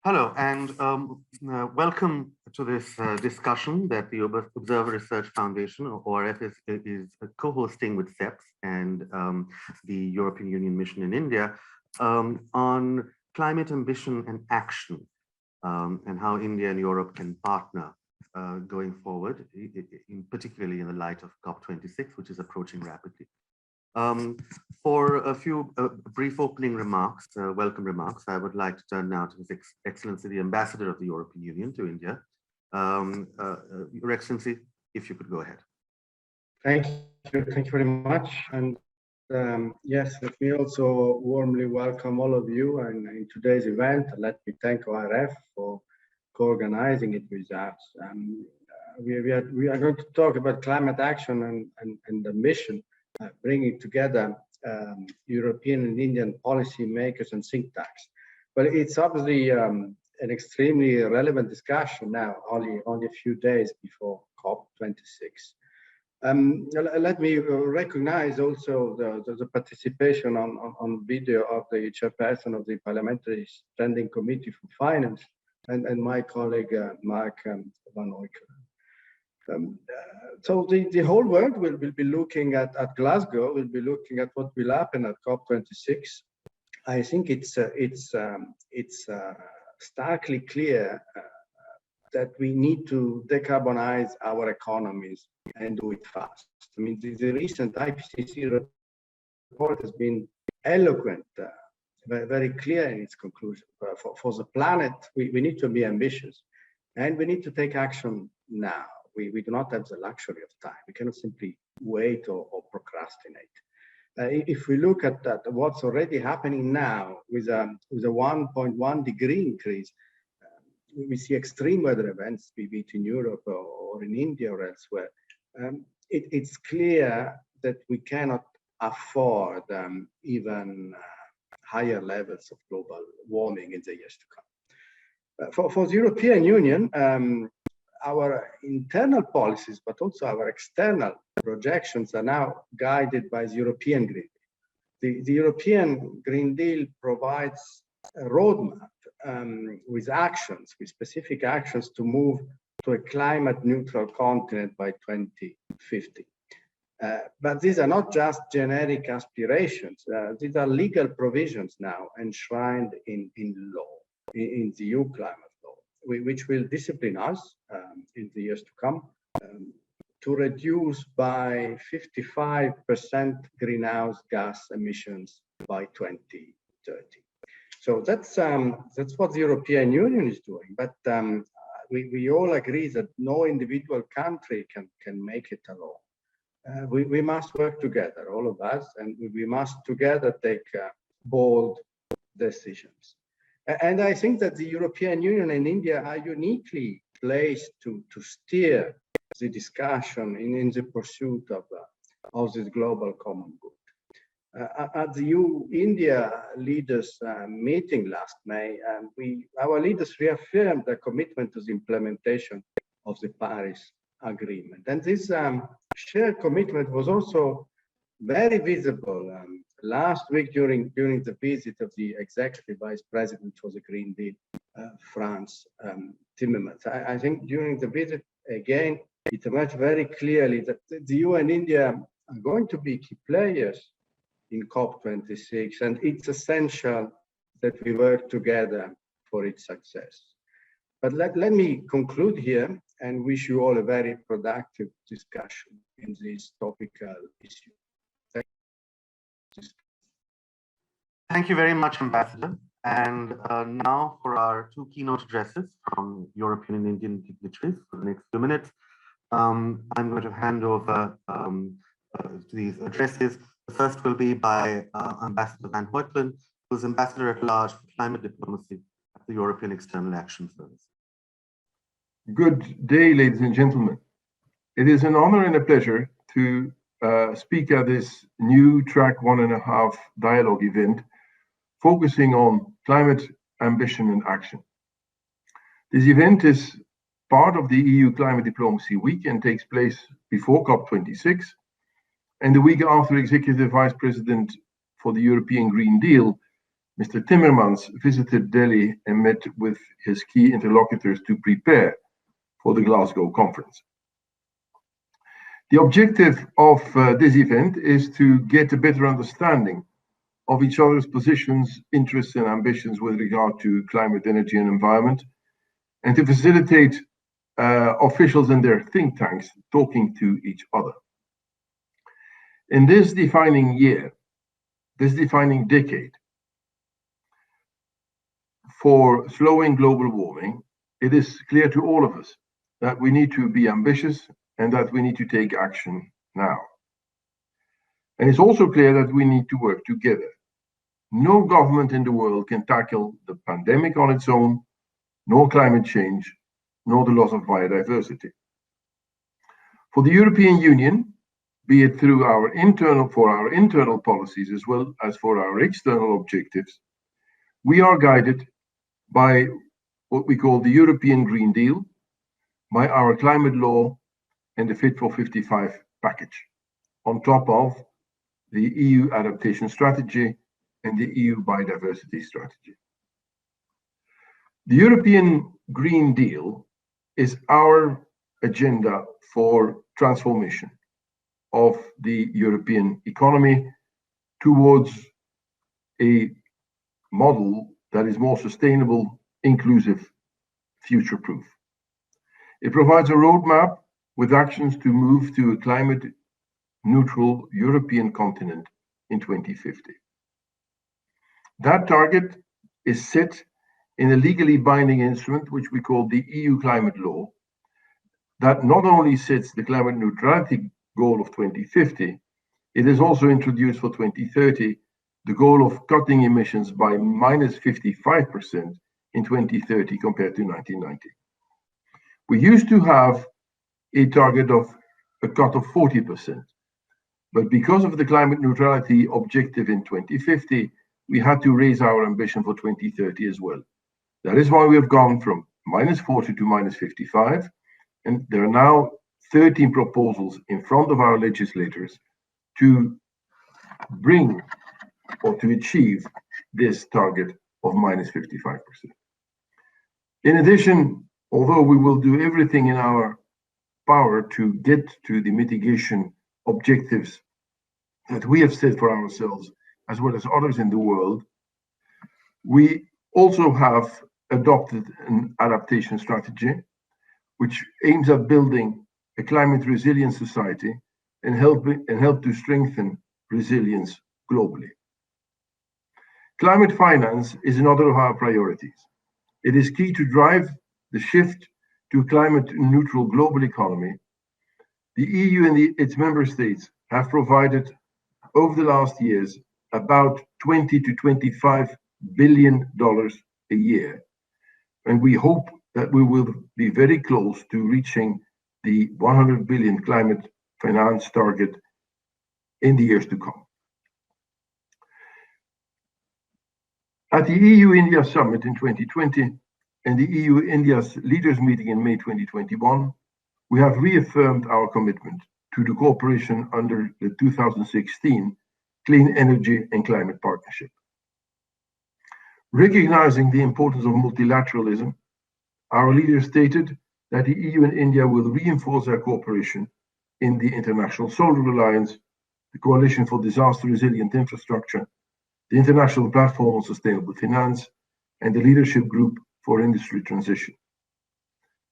Hello, and welcome to this discussion that the Observer Research Foundation, or ORF, is co-hosting with CEPS and the European Union Mission in India on climate ambition and action, and how India and Europe can partner going forward, particularly in the light of COP26, which is approaching rapidly. For a few brief opening remarks, welcome remarks, I would like to turn now to His Excellency, the Ambassador of the European Union to India. Your Excellency, if you could go ahead. Thank you very much. And yes, let me also warmly welcome all of you in today's event. Let me thank ORF for co-organizing it with us. We are going to talk about climate action and the mission. Bringing together European and Indian policy makers and think tanks. But it's obviously an extremely relevant discussion now, only a few days before COP26. Let me recognize also the participation on video of the chairperson of the Parliamentary Standing Committee for Finance and my colleague Mark van Oikeren. So the whole world will be looking at Glasgow, will be looking at what will happen at COP26. I think it's starkly clear that we need to decarbonize our economies and do it fast. I mean, the recent IPCC report has been eloquent, very clear in its conclusion. For the planet, we need to be ambitious, and we need to take action now. We do not have the luxury of time. We cannot simply wait or procrastinate. If we look at what's already happening now with a 1.1 degree increase, we see extreme weather events, be it in Europe or in India or elsewhere. It's clear that we cannot afford even higher levels of global warming in the years to come. For the European Union, our internal policies, but also our external projections are now guided by the European Green Deal. The European Green Deal provides a roadmap with specific actions to move to a climate neutral continent by 2050. But these are not just generic aspirations. These are legal provisions now enshrined in law, in the EU climate, which will discipline us in the years to come to reduce by 55% greenhouse gas emissions by 2030. So that's what the European Union is doing. But we all agree that no individual country can make it alone. We must work together, all of us, and we must together take bold decisions. And I think that the European Union and India are uniquely placed to steer the discussion in the pursuit of this global common good. At the EU-India leaders meeting last May, our leaders reaffirmed their commitment to the implementation of the Paris Agreement. And this shared commitment was also very visible last week during the visit of the Executive Vice President for the Green Deal, France, Timmermans. I think during the visit, again, it emerged very clearly that the EU and India are going to be key players in COP26, and it's essential that we work together for its success. But let me conclude here and wish you all a very productive discussion in this topical issue. Thank you very much, Ambassador. And now for our two keynote addresses from European and Indian dignitaries for the next few minutes. I'm going to hand over to these addresses. The first will be by Ambassador Van Hoytelen, who's Ambassador at Large for Climate Diplomacy at the European External Action Service. Good day, ladies and gentlemen. It is an honor and a pleasure to speak at this new Track 1.5 dialogue event focusing on climate ambition and action. This event is part of the EU Climate Diplomacy Week and takes place before COP26 and the week after Executive Vice President for the European Green Deal Mr. Timmermans visited Delhi and met with his key interlocutors to prepare for the Glasgow conference. The objective of this event is to get a better understanding of each other's positions, interests, and ambitions with regard to climate, energy, and environment, and to facilitate officials and their think tanks talking to each other. In this defining year, this defining decade, for slowing global warming, it is clear to all of us that we need to be ambitious and that we need to take action now. And it's also clear that we need to work together. No government in the world can tackle the pandemic on its own, nor climate change, nor the loss of biodiversity. For the European Union, be it through our internal policies as well as for our external objectives, we are guided by what we call the European Green Deal, by our climate law and the Fit for 55 package, on top of the EU adaptation strategy and the EU biodiversity strategy. The European Green Deal is our agenda for transformation of the European economy towards a model that is more sustainable, inclusive, future-proof. It provides a roadmap with actions to move to a climate-neutral European continent in 2050. That target is set in a legally binding instrument, which we call the EU climate law, that not only sets the climate neutrality goal of 2050, it is also introduced for 2030 the goal of cutting emissions by minus 55% in 2030 compared to 1990. We used to have a target of a cut of 40%, but because of the climate neutrality objective in 2050, we had to raise our ambition for 2030 as well. That is why we have gone from minus 40 to minus 55, and there are now 13 proposals in front of our legislators to bring or to achieve this target of minus 55%. In addition, although we will do everything in our power to get to the mitigation objectives that we have set for ourselves, as well as others in the world, we also have adopted an adaptation strategy, which aims at building a climate resilient society and help to strengthen resilience globally. Climate finance is another of our priorities. It is key to drive the shift to a climate neutral global economy. The EU and its member states have provided over the last years about $20 to $25 billion a year. And we hope that we will be very close to reaching the 100 billion climate finance target in the years to come. At the EU-India Summit in 2020 and the EU-India's leaders meeting in May 2021, we have reaffirmed our commitment to the cooperation under the 2016 Clean Energy and Climate Partnership. Recognizing the importance of multilateralism, our leaders stated that the EU and India will reinforce their cooperation in the International Solar Alliance, the Coalition for Disaster Resilient Infrastructure, the International Platform on Sustainable Finance, and the Leadership Group for Industry Transition.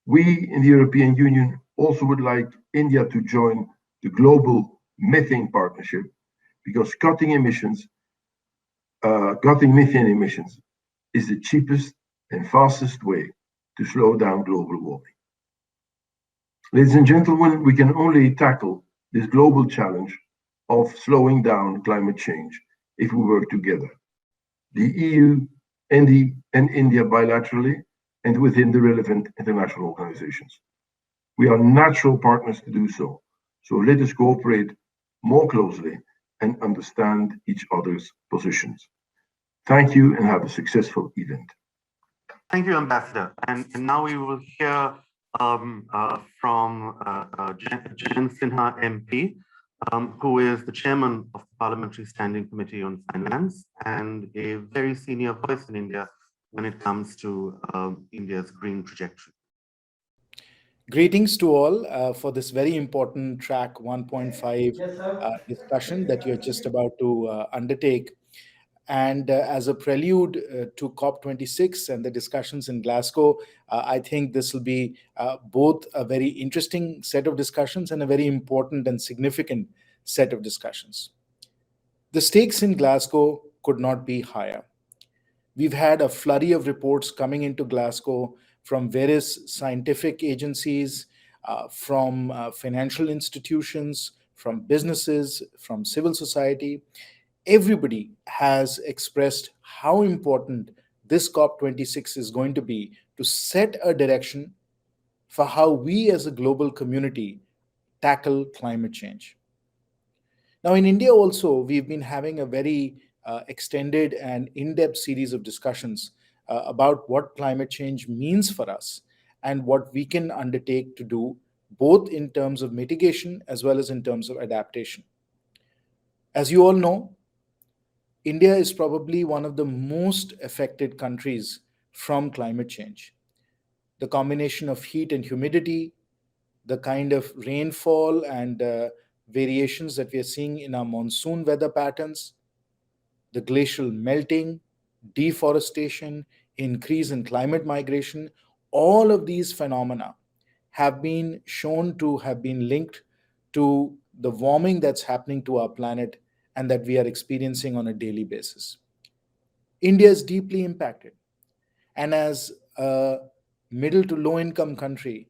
We in the European Union also would like India to join the global Methane Partnership, because cutting methane emissions is the cheapest and fastest way to slow down global warming. Ladies and gentlemen, we can only tackle this global challenge of slowing down climate change if we work together. The EU and India bilaterally and within the relevant international organizations. We are natural partners to do so. So let us cooperate more closely and understand each other's positions. Thank you and have a successful event. Thank you, Ambassador. And now we will hear from Jen Sinha MP, who is the chairman of the Parliamentary Standing Committee on Finance and a very senior voice in India when it comes to India's green trajectory. Greetings to all for this very important track 1.5 discussion that you're just about to undertake. And as a prelude to COP26 and the discussions in Glasgow, I think this will be both a very interesting set of discussions and a very important and significant set of discussions. The stakes in Glasgow could not be higher. We've had a flurry of reports coming into Glasgow from various scientific agencies, from financial institutions, from businesses, from civil society. Everybody has expressed how important this COP26 is going to be to set a direction for how we as a global community tackle climate change. Now, in India also, we've been having a very extended and in-depth series of discussions about what climate change means for us and what we can undertake to do, both in terms of mitigation as well as in terms of adaptation. As you all know, India is probably one of the most affected countries from climate change. The combination of heat and humidity, the kind of rainfall and variations that we are seeing in our monsoon weather patterns, the glacial melting, deforestation, increase in climate migration, all of these phenomena have been shown to have been linked to the warming that's happening to our planet and that we are experiencing on a daily basis. India is deeply impacted. And as a middle to low income country,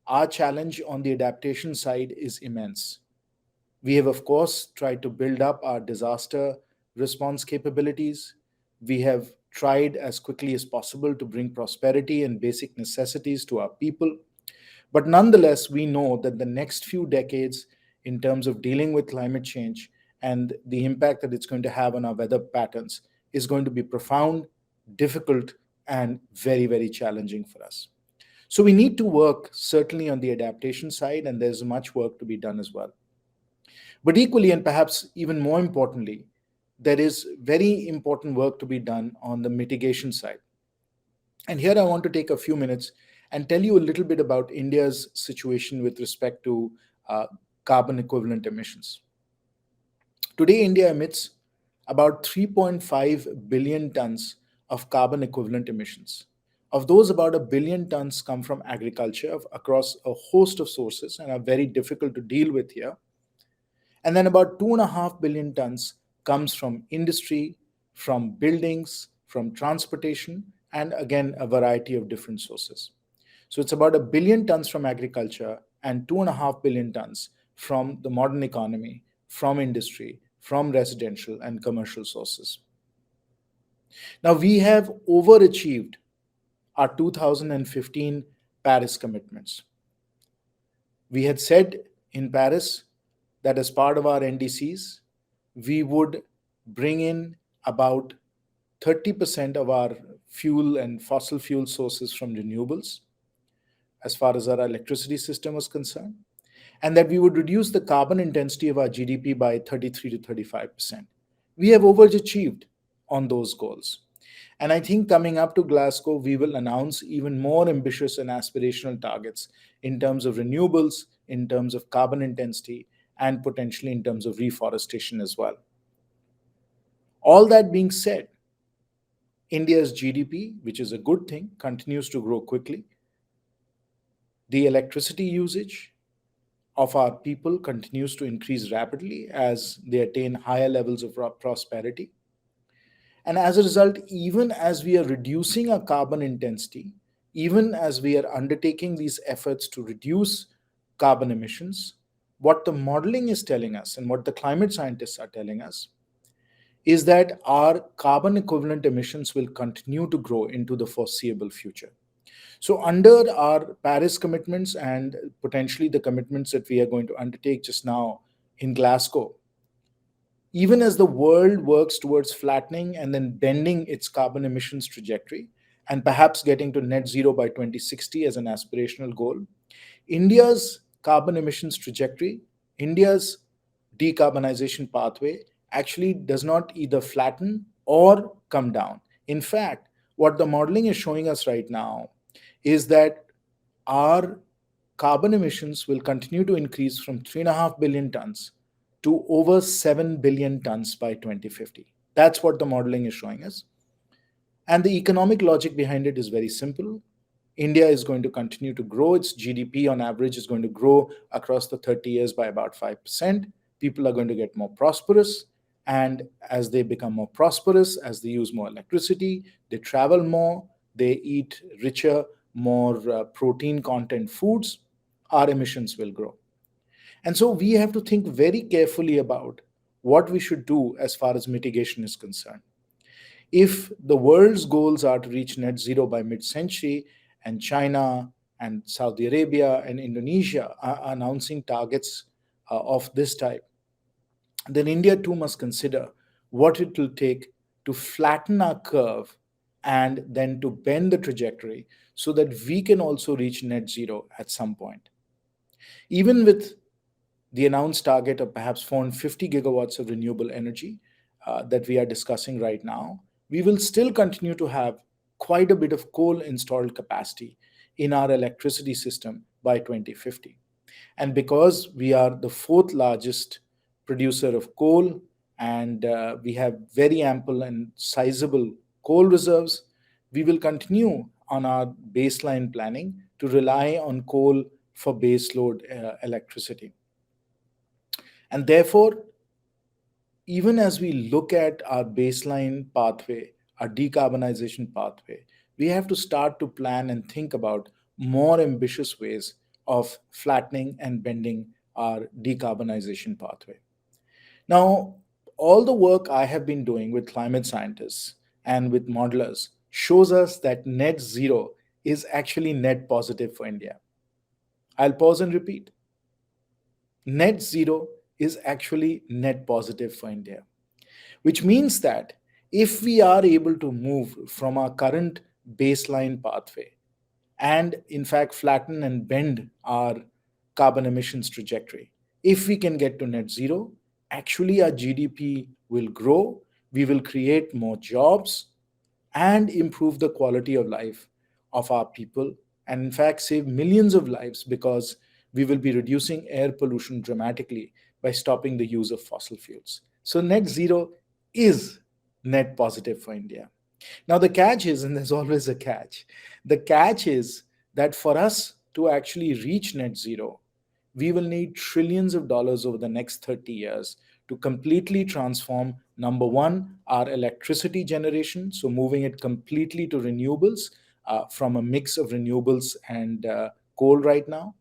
our challenge on the adaptation side is immense. We have, of course, tried to build up our disaster response capabilities. We have tried as quickly as possible to bring prosperity and basic necessities to our people. But nonetheless, we know that the next few decades, in terms of dealing with climate change and the impact that it's going to have on our weather patterns, is going to be profound, difficult, and very, very challenging for us. So we need to work certainly on the adaptation side, and there's much work to be done as well. But equally, and perhaps even more importantly, there is very important work to be done on the mitigation side. And here I want to take a few minutes and tell you a little bit about India's situation with respect to carbon equivalent emissions. Today, India emits about 3.5 billion tons of carbon equivalent emissions. Of those, about 1 billion tons come from agriculture across a host of sources and are very difficult to deal with here. And then about 2.5 billion tons comes from industry, from buildings, from transportation, and again, a variety of different sources. So it's about 1 billion tons from agriculture and 2.5 billion tons from the modern economy, from industry, from residential and commercial sources. Now, we have overachieved our 2015 Paris commitments. We had said in Paris that as part of our NDCs, we would bring in about 30% of our fuel and fossil fuel sources from renewables, as far as our electricity system was concerned, and that we would reduce the carbon intensity of our GDP by 33 to 35%. We have overachieved on those goals. And I think coming up to Glasgow, we will announce even more ambitious and aspirational targets in terms of renewables, in terms of carbon intensity, and potentially in terms of reforestation as well. All that being said, India's GDP, which is a good thing, continues to grow quickly. The electricity usage of our people continues to increase rapidly as they attain higher levels of prosperity. And as a result, even as we are reducing our carbon intensity, even as we are undertaking these efforts to reduce carbon emissions, what the modeling is telling us and what the climate scientists are telling us is that our carbon equivalent emissions will continue to grow into the foreseeable future. So under our Paris commitments and potentially the commitments that we are going to undertake just now in Glasgow, even as the world works towards flattening and then bending its carbon emissions trajectory and perhaps getting to net zero by 2060 as an aspirational goal, India's carbon emissions trajectory, India's decarbonization pathway actually does not either flatten or come down. In fact, what the modeling is showing us right now is that our carbon emissions will continue to increase from 3.5 billion tons to over 7 billion tons by 2050. That's what the modeling is showing us. And the economic logic behind it is very simple. India is going to continue to grow. Its GDP on average is going to grow across the 30 years by about 5%. People are going to get more prosperous. And as they become more prosperous, as they use more electricity, they travel more, they eat richer, more protein content foods, our emissions will grow. And so we have to think very carefully about what we should do as far as mitigation is concerned. If the world's goals are to reach net zero by mid-century, and China and Saudi Arabia and Indonesia are announcing targets of this type, then India too must consider what it will take to flatten our curve and then to bend the trajectory so that we can also reach net zero at some point. Even with the announced target of perhaps 450 gigawatts of renewable energy that we are discussing right now, we will still continue to have quite a bit of coal installed capacity in our electricity system by 2050. And because we are the fourth largest producer of coal and we have very ample and sizable coal reserves, we will continue on our baseline planning to rely on coal for baseload electricity. And therefore, even as we look at our baseline pathway, our decarbonization pathway, we have to start to plan and think about more ambitious ways of flattening and bending our decarbonization pathway. Now, all the work I have been doing with climate scientists and with modelers shows us that net zero is actually net positive for India. I'll pause and repeat. Net zero is actually net positive for India, which means that if we are able to move from our current baseline pathway and in fact flatten and bend our carbon emissions trajectory, if we can get to net zero, actually our GDP will grow, we will create more jobs and improve the quality of life of our people, and in fact save millions of lives because we will be reducing air pollution dramatically by stopping the use of fossil fuels. So net zero is net positive for India. Now the catch is, and there's always a catch, the catch is that for us to actually reach net zero, we will need trillions of dollars over the next 30 years to completely transform, number one, our electricity generation, so moving it completely to renewables from a mix of renewables and coal right now.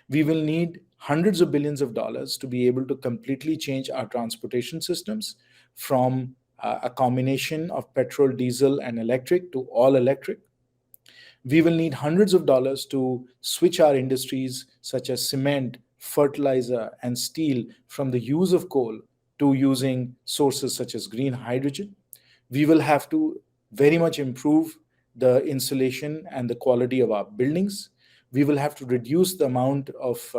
We will need hundreds of billions of dollars to be able to completely change our transportation systems from a combination of petrol, diesel, and electric to all electric. We will need hundreds of dollars to switch our industries such as cement, fertilizer, and steel from the use of coal to using sources such as green hydrogen. We will have to very much improve the insulation and the quality of our buildings. We will have to reduce the amount of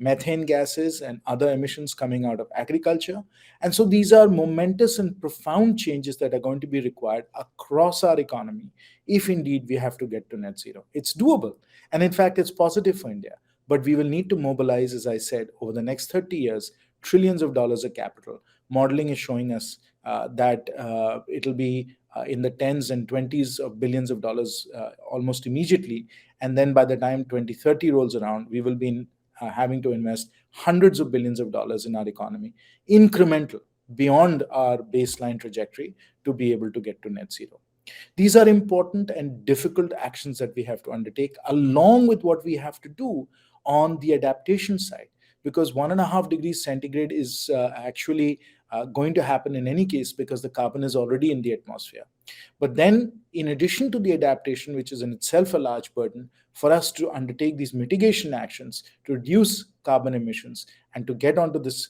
methane gases and other emissions coming out of agriculture. And so these are momentous and profound changes that are going to be required across our economy if indeed we have to get to net zero. It's doable. And in fact, it's positive for India. But we will need to mobilize, as I said, over the next 30 years, trillions of dollars of capital. Modeling is showing us that it'll be in the tens and 20s of billions of dollars almost immediately. And then by the time 2030 rolls around, we will be having to invest hundreds of billions of dollars in our economy, incremental, beyond our baseline trajectory to be able to get to net zero. These are important and difficult actions that we have to undertake, along with what we have to do on the adaptation side, because 1.5 degrees centigrade is actually going to happen in any case because the carbon is already in the atmosphere. But then, in addition to the adaptation, which is in itself a large burden, for us to undertake these mitigation actions to reduce carbon emissions and to get onto this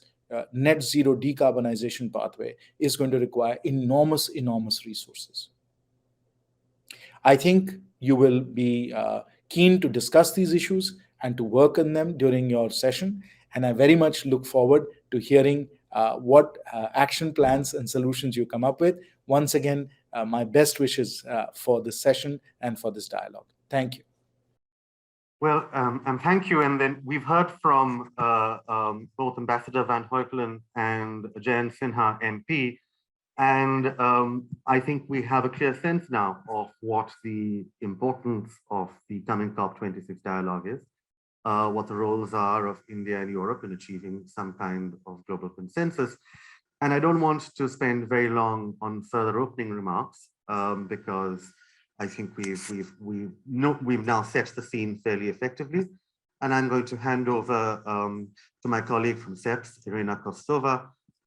net zero decarbonization pathway is going to require enormous, enormous resources. I think you will be keen to discuss these issues and to work on them during your session. And I very much look forward to to hearing what action plans and solutions you come up with. Once again, my best wishes for this session and for this dialogue. Thank you. Well, and thank you. And then we've heard from both Ambassador Van Huykelen and Jayant Sinha, MP. And I think we have a clear sense now of what the importance of the coming COP26 dialogue is, what the roles are of India and Europe in achieving some kind of global consensus. And I don't want to spend very long on further opening remarks because I think we've now set the scene fairly effectively. And I'm going to hand over to my colleague from CEPS, Irina Kostova,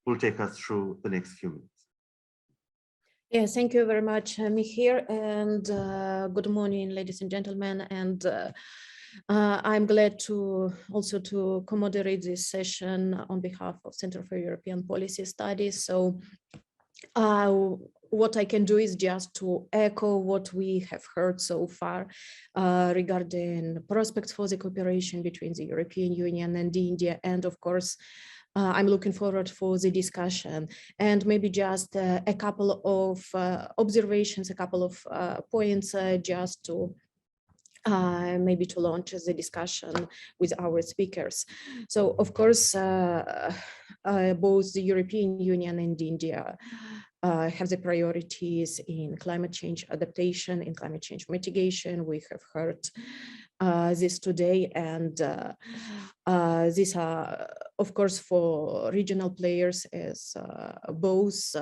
who will take us through the next few minutes. Yes, thank you very much, Mihir, and good morning, ladies and gentlemen. And I'm glad to also to co-moderate this session on behalf of Center for European Policy Studies. So what I can do is just to echo what we have heard so far regarding prospects for the cooperation between the European Union and India, and of course, I'm looking forward for the discussion, and maybe just a couple of observations, a couple of points just to maybe to launch the discussion with our speakers. So of course, both the European Union and India have the priorities in climate change adaptation, in climate change mitigation. We have heard this today, and these are, of course, for regional players, as both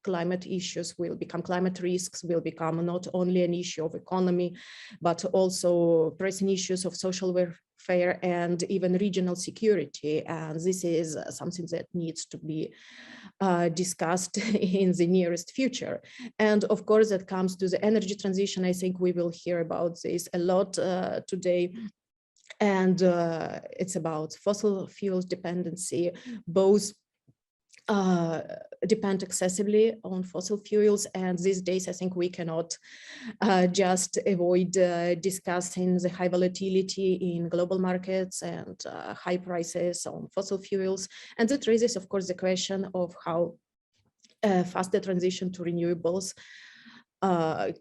climate issues will become, climate risks will become not only an issue of economy, but also pressing issues of social welfare and even regional security. And this is something that needs to be discussed in the nearest future. And of course, that comes to the energy transition. I think we will hear about this a lot today. And it's about fossil fuels dependency. Both depend excessively on fossil fuels, and these days I think we cannot just avoid discussing the high volatility in global markets and high prices on fossil fuels. And that raises, of course, the question of how fast the transition to renewables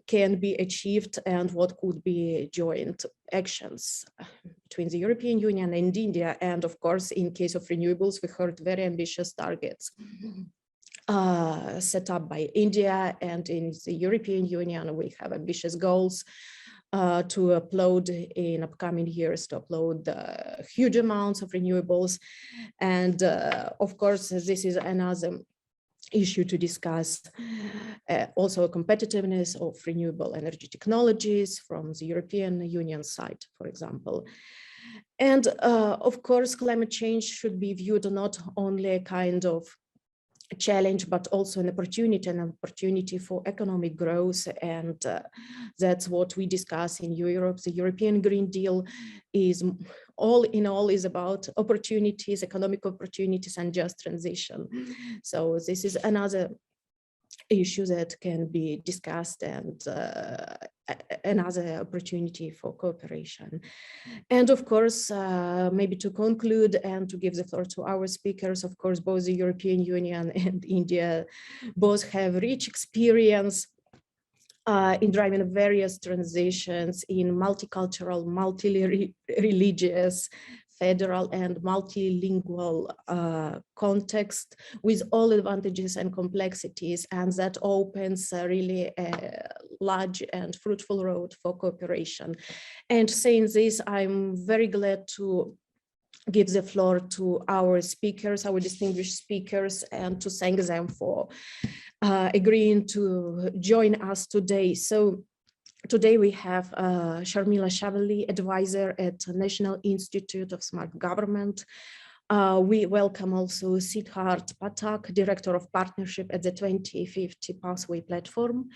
can be achieved, and what could be joint actions between the European Union and India. And of course, in case of renewables, we heard very ambitious targets set up by India, and in the European Union, we have ambitious goals to upload in upcoming years, to upload huge amounts of renewables. And of course, this is another issue to discuss, also competitiveness of renewable energy technologies from the European Union side, for example. And of course, climate change should be viewed not only a kind of challenge, but also an opportunity for economic growth. And that's what we discuss in Europe. The European Green Deal is all in all is about opportunities, economic opportunities, and just transition. So this is another issue that can be discussed, and another opportunity for cooperation. And of course, maybe to conclude and to give the floor to our speakers, of course, both the European Union and India both have rich experience in driving various transitions in multicultural, multi-religious, federal and multilingual context, with all advantages and complexities, and that opens really a large and fruitful road for cooperation. And saying this, I'm very glad to give the floor to our speakers, our distinguished speakers, and to thank them for agreeing to join us today. So today we have Sharmila Shavali, advisor at National Institute of Smart Government. We welcome also Siddharth Pathak, Director of Partnership at the 2050 Pathway Platform.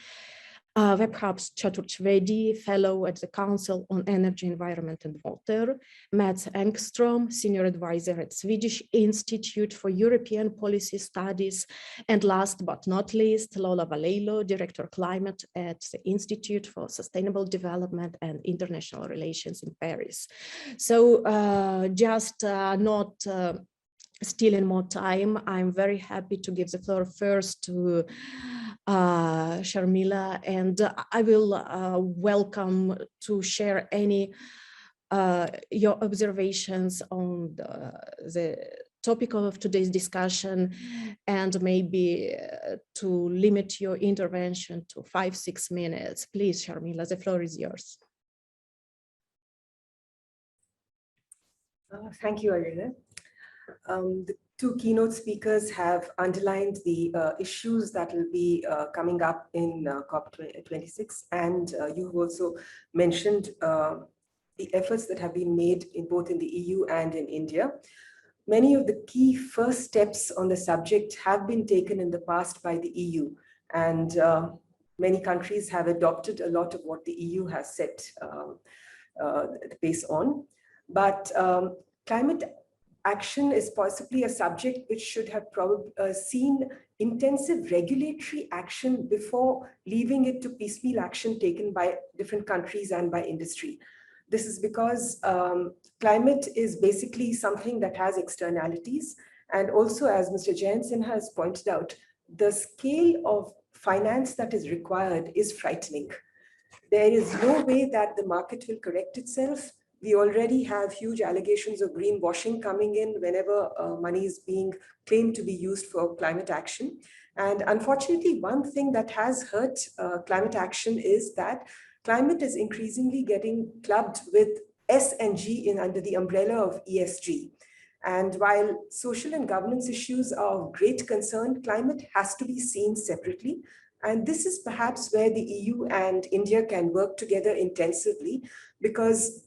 Webhub's Chatur Trivedi, Fellow at the Council on Energy, Environment and Water. Mats Engström, Senior Advisor at Swedish Institute for European Policy Studies. And last but not least, Lola Valeilo, Director Climate at the Institute for Sustainable Development and International Relations in Paris. So just not stealing more time, I'm very happy to give the floor first to Sharmila, and I will welcome to share any your observations on the topic of today's discussion, and maybe to limit your intervention to 5-6 minutes. Please, Sharmila, the floor is yours. Thank you, Irina. The two keynote speakers have underlined the issues that will be coming up in COP26, and you've also mentioned the efforts that have been made in both in the EU and in India. Many of the key first steps on the subject have been taken in the past by the EU, and many countries have adopted a lot of what the EU has set the pace on. But climate action is possibly a subject which should have probably seen intensive regulatory action before leaving it to piecemeal action taken by different countries and by industry. This is because climate is basically something that has externalities. And also, as Mr. Jayant Sinha has pointed out, the scale of finance that is required is frightening. There is no way that the market will correct itself. We already have huge allegations of greenwashing coming in whenever money is being claimed to be used for climate action. And unfortunately, one thing that has hurt climate action is that climate is increasingly getting clubbed with S and G under the umbrella of ESG. And while social and governance issues are of great concern, climate has to be seen separately. And this is perhaps where the EU and India can work together intensively, because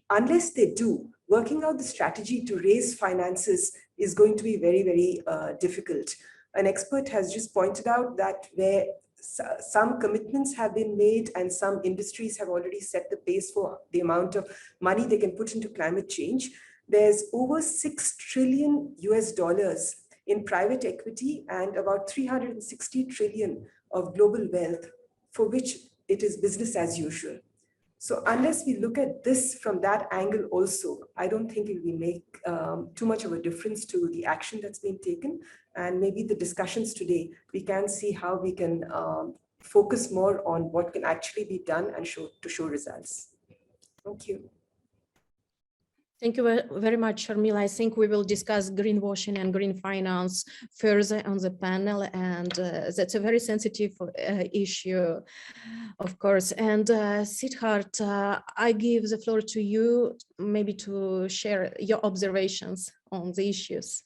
unless they do, working out the strategy to raise finances is going to be very, very difficult. An expert has just pointed out that where some commitments have been made and some industries have already set the pace for the amount of money they can put into climate change, there's over $6 trillion in private equity and about 360 trillion of global wealth for which it is business as usual. So unless we look at this from that angle also, I don't think it will make too much of a difference to the action that's been taken. And maybe the discussions today, we can see how we can focus more on what can actually be done and show results. Thank you. Thank you very much, Sharmila. I think we will discuss greenwashing and green finance further on the panel, and that's a very sensitive issue, of course. And Siddharth, I give the floor to you, maybe to share your observations on the issues.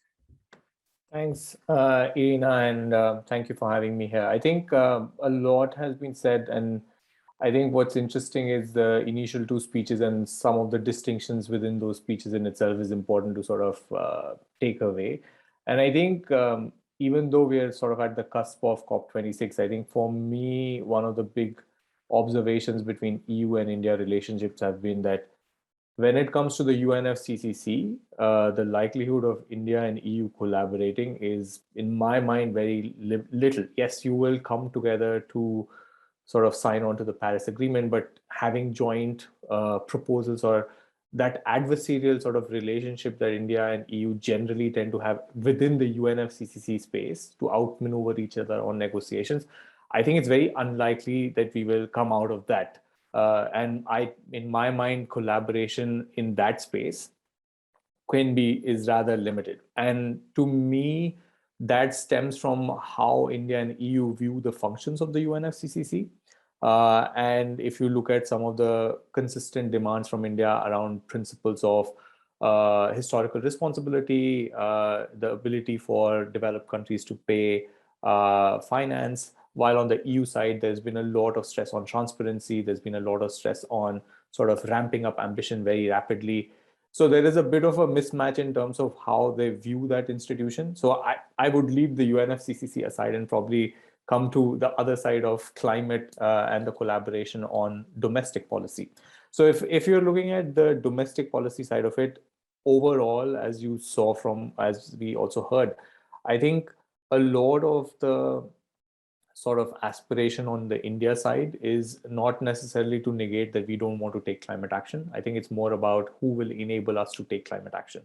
Thanks, Irina, and thank you for having me here. I think a lot has been said, and I think what's interesting is the initial two speeches and some of the distinctions within those speeches in itself is important to sort of take away. And I think even though we are sort of at the cusp of COP26, I think for me, one of the big observations between EU and India relationships have been that when it comes to the UNFCCC, the likelihood of India and EU collaborating is, in my mind, very little. Yes, you will come together to sort of sign on to the Paris Agreement, but having joint proposals or that adversarial sort of relationship that India and EU generally tend to have within the UNFCCC space to outmaneuver each other on negotiations, I think it's very unlikely that we will come out of that. And in my mind, collaboration in that space is rather limited. And to me, that stems from how India and EU view the functions of the UNFCCC. And if you look at some of the consistent demands from India around principles of historical responsibility, the ability for developed countries to pay finance, while on the EU side, there's been a lot of stress on transparency. There's been a lot of stress on sort of ramping up ambition very rapidly. So there is a bit of a mismatch in terms of how they view that institution. So I would leave the UNFCCC aside and probably come to the other side of climate and the collaboration on domestic policy. So if you're looking at the domestic policy side of it, overall, as you saw as we also heard, I think a lot of the sort of aspiration on the India side is not necessarily to negate that we don't want to take climate action. I think it's more about who will enable us to take climate action.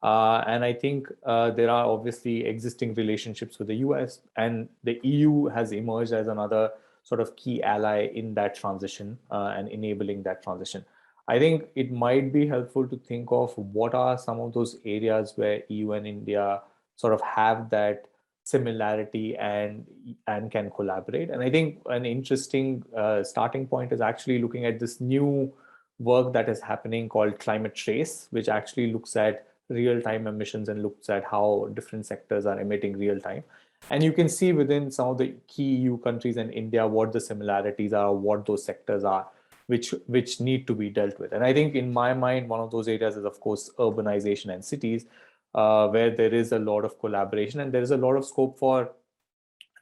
And I think there are obviously existing relationships with the US, and the EU has emerged as another sort of key ally in that transition and enabling that transition. I think it might be helpful to think of what are some of those areas where EU and India sort of have that similarity and can collaborate. And I think an interesting starting point is actually looking at this new work that is happening called Climate Trace, which actually looks at real-time emissions and looks at how different sectors are emitting real-time. And you can see within some of the key EU countries and India what the similarities are, what those sectors are, which need to be dealt with. And I think in my mind, one of those areas is, of course, urbanization and cities, where there is a lot of collaboration and there is a lot of scope for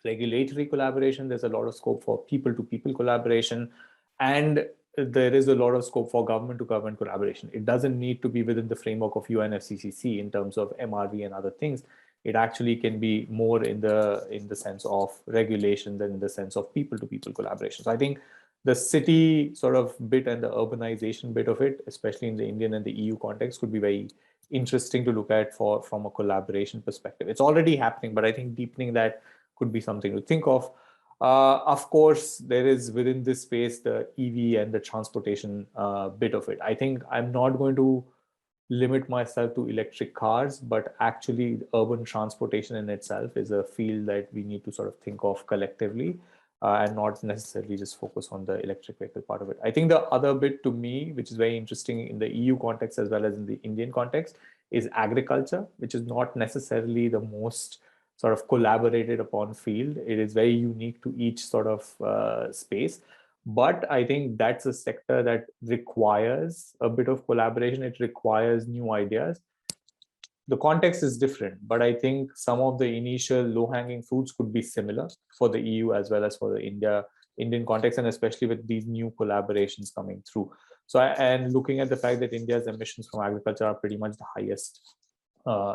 regulatory collaboration. There's a lot of scope for people-to-people collaboration, and there is a lot of scope for government-to-government collaboration. It doesn't need to be within the framework of UNFCCC in terms of MRV and other things. It actually can be more in the sense of regulation than in the sense of people-to-people collaboration. So I think the city sort of bit and the urbanization bit of it, especially in the Indian and the EU context, could be very interesting to look at from a collaboration perspective. It's already happening, but I think deepening that could be something to think of. Of course, there is within this space the EV and the transportation bit of it. I think I'm not going to limit myself to electric cars, but actually urban transportation in itself is a field that we need to sort of think of collectively and not necessarily just focus on the electric vehicle part of it. I think the other bit to me, which is very interesting in the EU context as well as in the Indian context, is agriculture, which is not necessarily the most sort of collaborated upon field. It is very unique to each sort of space. But I think that's a sector that requires a bit of collaboration. It requires new ideas. The context is different, but I think some of the initial low-hanging fruits could be similar for the EU as well as for the Indian context, and especially with these new collaborations coming through. So, and looking at the fact that India's emissions from agriculture are pretty much the highest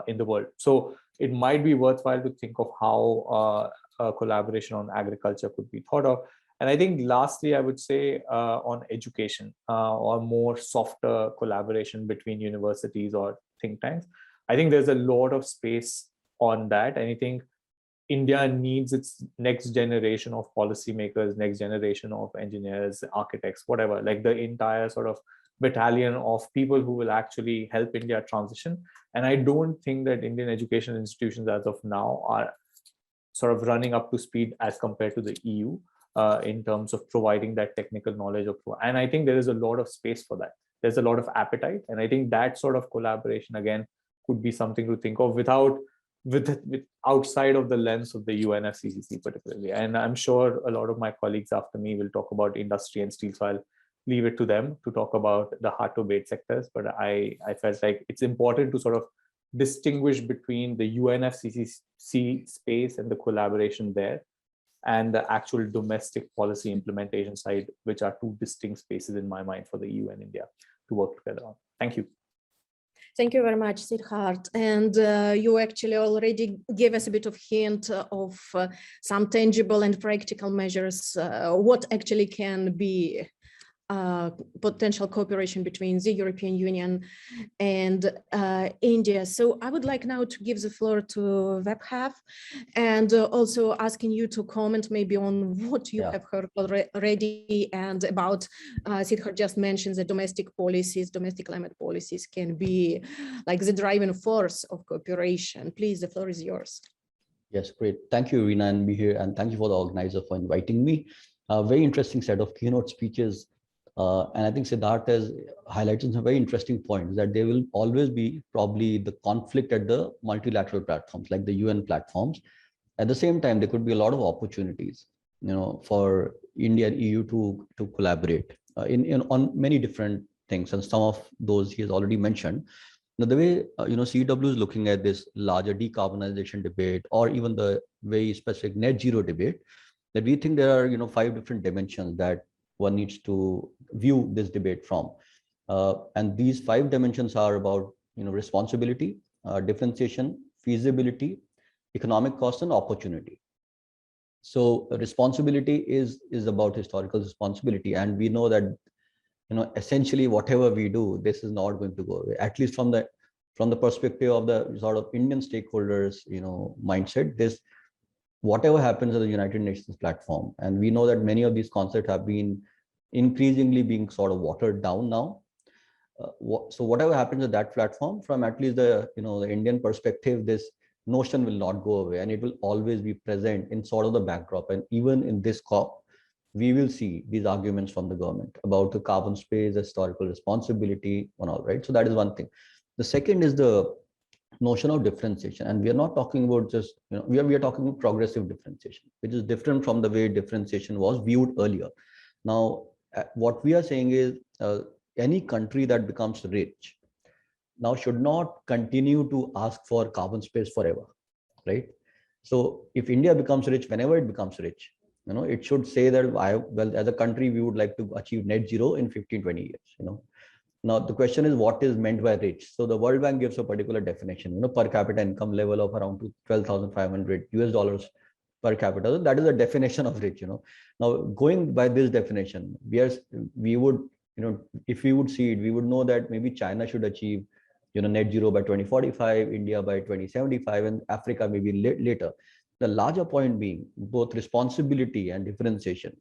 in the world. So it might be worthwhile to think of how a collaboration on agriculture could be thought of. And I think lastly, I would say on education or more softer collaboration between universities or think tanks. I think there's a lot of space on that. And I think India needs its next generation of policymakers, next generation of engineers, architects, whatever, like the entire sort of battalion of people who will actually help India transition. And I don't think that Indian education institutions as of now are sort of running up to speed as compared to the EU in terms of providing that technical knowledge. And I think there is a lot of space for that. There's a lot of appetite. And I think that sort of collaboration, again, could be something to think of with outside of the lens of the UNFCCC particularly. And I'm sure a lot of my colleagues after me will talk about industry and steel, so I'll leave it to them to talk about the hard to abate sectors. But I felt like it's important to sort of distinguish between the UNFCCC space and the collaboration there and the actual domestic policy implementation side, which are two distinct spaces in my mind for the EU and India to work together on. Thank you. Thank you very much, Siddharth. And you actually already gave us a bit of hint of some tangible and practical measures, what actually can be potential cooperation between the European Union and India. So I would like now to give the floor to Webhav and also asking you to comment maybe on what you have heard already and about, Siddharth just mentioned that domestic climate policies can be like the driving force of cooperation. Please, the floor is yours. Yes, great. Thank you, Reena, and be here. And thank you for the organizer for inviting me. A very interesting set of keynote speeches. And I think Siddharth has highlighted some very interesting points that there will always be probably the conflict at the multilateral platforms like the UN platforms. At the same time, there could be a lot of opportunities, for India and EU to collaborate on many different things. And some of those he has already mentioned. Now, the way CW is looking at this larger decarbonization debate, or even the very specific net zero debate, that we think there are 5 different dimensions that one needs to view this debate from. And these 5 dimensions are about responsibility, differentiation, feasibility, economic cost, and opportunity. So responsibility is about historical responsibility, and we know that essentially whatever we do, this is not going to go away, at least from the from the perspective of the sort of Indian stakeholders, mindset, this whatever happens at the United Nations platform, and we know that many of these concepts have been increasingly being sort of watered down now. So whatever happens at that platform, from at least the the Indian perspective, this notion will not go away, and it will always be present in sort of the backdrop. And even in this COP, we will see these arguments from the government about the carbon space, historical responsibility, and all, right? So that is one thing. The second is the notion of differentiation, and we are not talking about just we are talking about progressive differentiation, which is different from the way differentiation was viewed earlier. Now, what we are saying is any country that becomes rich now should not continue to ask for carbon space forever, right? So if India becomes rich, whenever it becomes rich, it should say that well, as a country, we would like to achieve net zero in 15-20 years. Now the question is, what is meant by rich? So the World Bank gives a particular definition, per capita income level of around $12,500 per capita. That is the definition of rich. Now going by this definition, we would, if we would see it, we would know that maybe China should achieve, net zero by 2045, India by 2075, and Africa maybe later. The larger point being both responsibility and differentiation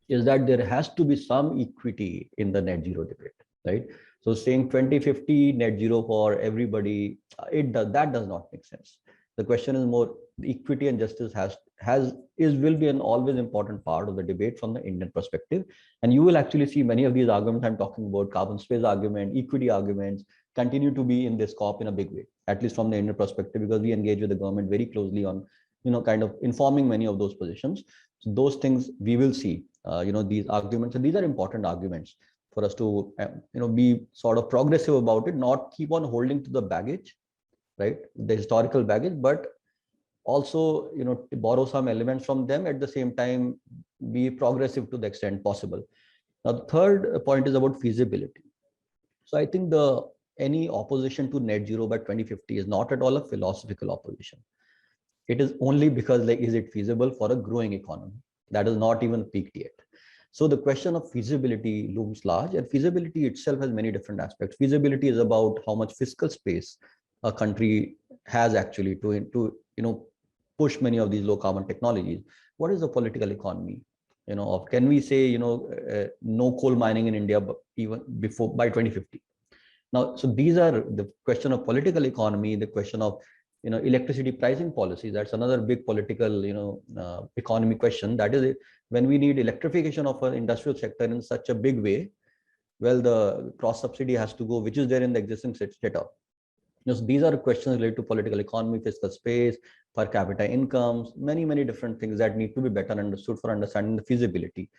is that there has to be some equity in the net zero debate, right? So saying 2050 net zero for everybody, that does not make sense. The question is more, equity and justice will be an always important part of the debate from the Indian perspective. And you will actually see many of these arguments I'm talking about, carbon space argument, equity arguments, continue to be in this COP in a big way, at least from the Indian perspective, because we engage with the government very closely on, kind of informing many of those positions. So those things we will see, these arguments, and these are important arguments for us to, be sort of progressive about it, not keep on holding to the baggage, right? The historical baggage, but also, to borrow some elements from them, at the same time, be progressive to the extent possible. Now, the third point is about feasibility. So I think any opposition to net zero by 2050 is not at all a philosophical opposition. It is only because, is it feasible for a growing economy that is not even peaked yet? So the question of feasibility looms large, and feasibility itself has many different aspects. Feasibility is about how much fiscal space a country has actually to push many of these low carbon technologies. What is the political economy? Can we say no coal mining in India even by 2050? Now, so these are the question of political economy, the question of electricity pricing policy. That's another big political economy question. That is, when we need electrification of an industrial sector in such a big way, well, the cross subsidy has to go, which is there in the existing setup. So these are questions related to political economy, fiscal space, per capita incomes, many different things that need to be better understood for understanding the feasibility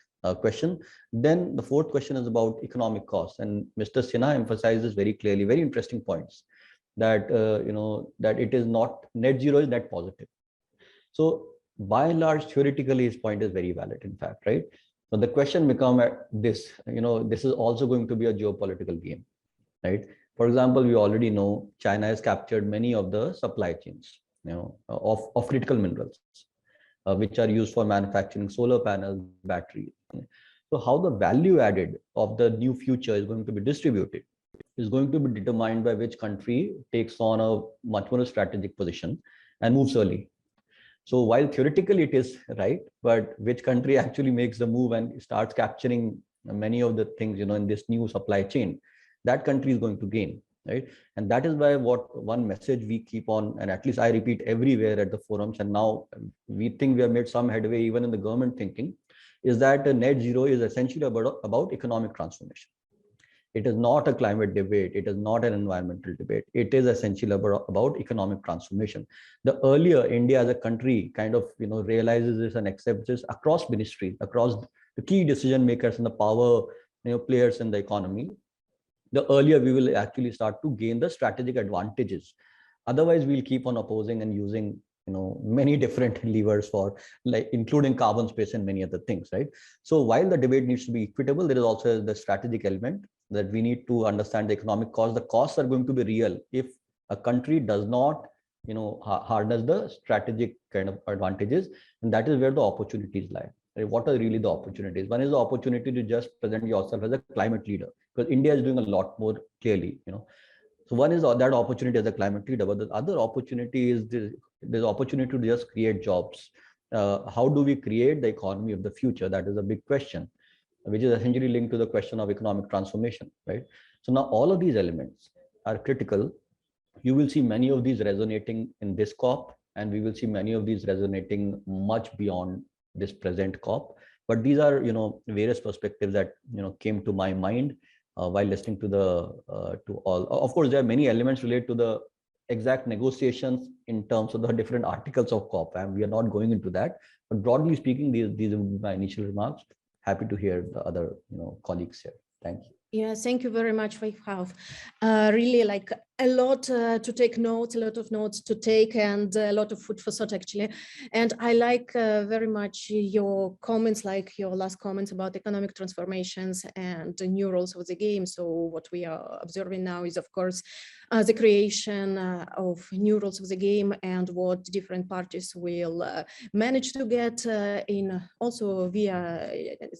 question. Then the fourth question is about economic costs, and Mr. Sinha emphasizes very clearly, very interesting points, that that it is not net zero is net positive. So by and large, theoretically, his point is very valid, in fact, right? So the question becomes this, this is also going to be a geopolitical game, right? For example, we already know China has captured many of the supply chains, of critical minerals, which are used for manufacturing solar panels, batteries. So how the value added of the new future is going to be distributed is going to be determined by which country takes on a much more strategic position and moves early. So while theoretically it is right, but which country actually makes the move and starts capturing many of the things, in this new supply chain, that country is going to gain, right? And that is why one message we keep on, and at least I repeat everywhere at the forums, and now we think we have made some headway even in the government thinking, is that net zero is essentially about economic transformation. It is not a climate debate. It is not an environmental debate. It is essentially about economic transformation. The earlier India as a country kind of realizes this and accepts this across ministries, across the key decision makers and the power players in the economy, the earlier we will actually start to gain the strategic advantages. Otherwise, we'll keep on opposing and using many different levers for, like, including carbon space and many other things, right? So while the debate needs to be equitable, there is also the strategic element that we need to understand the economic cost. The costs are going to be real if a country does not harness the strategic kind of advantages, and that is where the opportunities lie. Right? What are really the opportunities? One is the opportunity to just present yourself as a climate leader, because India is doing a lot more clearly. So one is that opportunity as a climate leader, but the other opportunity is the opportunity to just create jobs. How do we create the economy of the future? That is a big question, which is essentially linked to the question of economic transformation, right? So now all of these elements are critical. You will see many of these resonating in this COP, and we will see many of these resonating much beyond this present COP. But these are, various perspectives that, came to my mind while listening to to all. Of course, there are many elements related to the exact negotiations in terms of the different articles of COP, and we are not going into that. But broadly speaking, these would be my initial remarks. Happy to hear the other, colleagues here. Thank you. Yeah, thank you very much, Vaibhav. Really like a lot to take notes, a lot of notes to take, and a lot of food for thought actually. And I like very much your comments, like your last comments about economic transformations and the new rules of the game. So what we are observing now is, of course, the creation of new rules of the game, and what different parties will manage to get in also via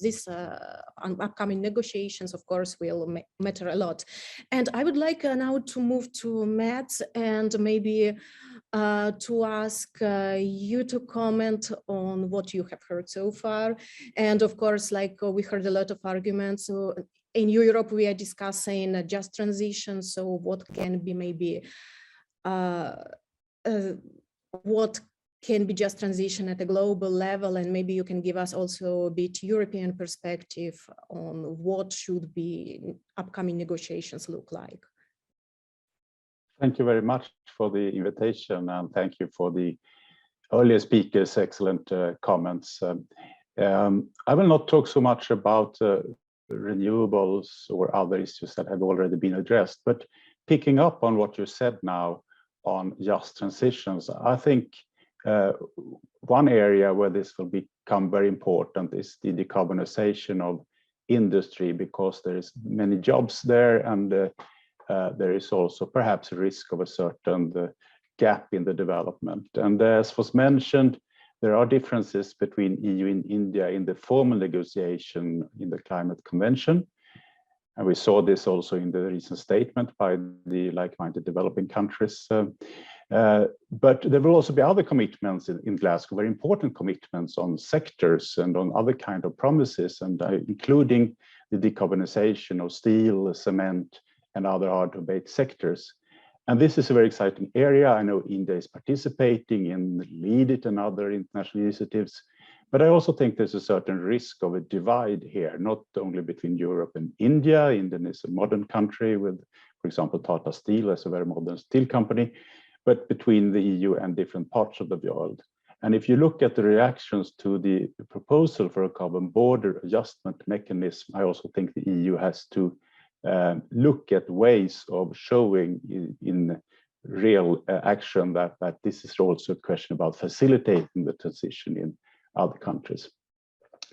this upcoming negotiations, of course, will matter a lot. And I would like now to move to Matt, and maybe to ask you to comment on what you have heard so far. And of course, like we heard a lot of arguments. So in Europe, we are discussing a just transition. So what can be maybe, what can be just transition at a global level, and maybe you can give us also a bit European perspective on what should be upcoming negotiations look like. Thank you very much for the invitation, and thank you for the earlier speakers' excellent comments. I will not talk so much about renewables or other issues that have already been addressed, but picking up on what you said now on just transitions, I think one area where this will become very important is the decarbonization of industry, because there is many jobs there, and there is also perhaps a risk of a certain gap in the development. And as was mentioned, there are differences between EU and India in the formal negotiation in the climate convention. And we saw this also in the recent statement by the like-minded developing countries. But there will also be other commitments in Glasgow, very important commitments on sectors and on other kind of promises, and including the decarbonization of steel, cement, and other hard-to-abate sectors. And this is a very exciting area. I know India is participating in LEAD IT and other international initiatives, but I also think there's a certain risk of a divide here, not only between Europe and India. India is a modern country with, for example, Tata Steel as a very modern steel company, but between the EU and different parts of the world. And if you look at the reactions to the proposal for a carbon border adjustment mechanism, I also think the EU has to look at ways of showing in real action that this is also a question about facilitating the transition in other countries.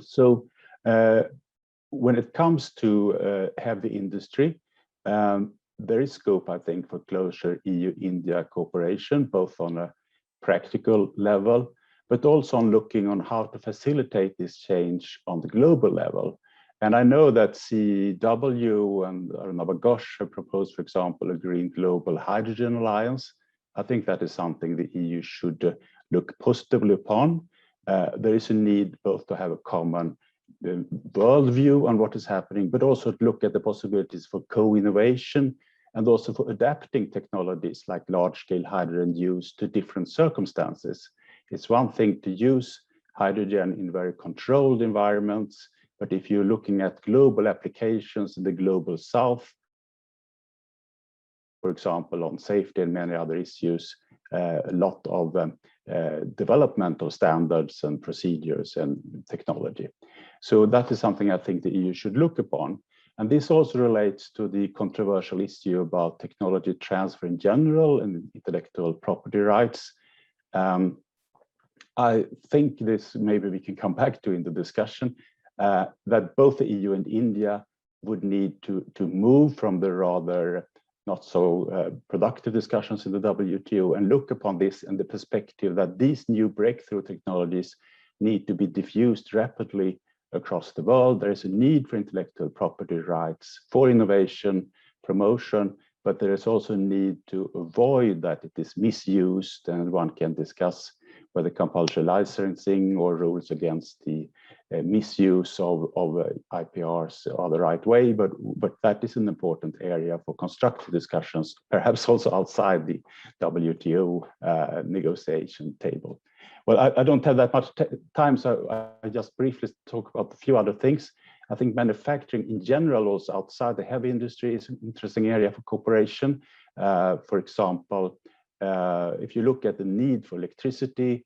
So when it comes to heavy industry, there is scope, I think, for closer EU-India cooperation, both on a practical level, but also on looking on how to facilitate this change on the global level. And I know that CW and Arnab Ghosh have proposed, for example, a Green Global Hydrogen Alliance. I think that is something the EU should look positively upon. There is a need both to have a common worldview on what is happening, but also to look at the possibilities for co-innovation and also for adapting technologies like large-scale hydrogen use to different circumstances. It's one thing to use hydrogen in very controlled environments, but if you're looking at global applications in the global south, for example, on safety and many other issues, a lot of development of standards and procedures and technology. So that is something I think the EU should look upon. And this also relates to the controversial issue about technology transfer in general and intellectual property rights. I think this maybe we can come back to in the discussion, that both the EU and India would need to move from the rather not so productive discussions in the WTO and look upon this in the perspective that these new breakthrough technologies need to be diffused rapidly across the world. There is a need for intellectual property rights, for innovation, promotion, but there is also a need to avoid that it is misused, and one can discuss whether compulsory licensing or rules against the misuse of IPRs are the right way, but that is an important area for constructive discussions, perhaps also outside the WTO negotiation table. Well, I don't have that much time, so I just briefly talk about a few other things. I think manufacturing in general, also outside the heavy industry, is an interesting area for cooperation. For example, if you look at the need for electricity,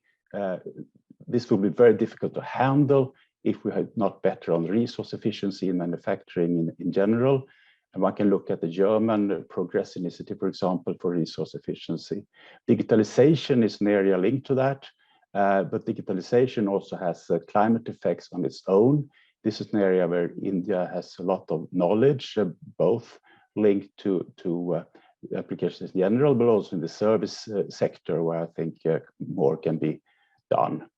this will be very difficult to handle if we had not better on resource efficiency in manufacturing in general. And one can look at the German Progress Initiative, for example, for resource efficiency. Digitalization is an area linked to that, but digitalization also has climate effects on its own. This is an area where India has a lot of knowledge, both linked to applications in general, but also in the service sector, where I think more can be done.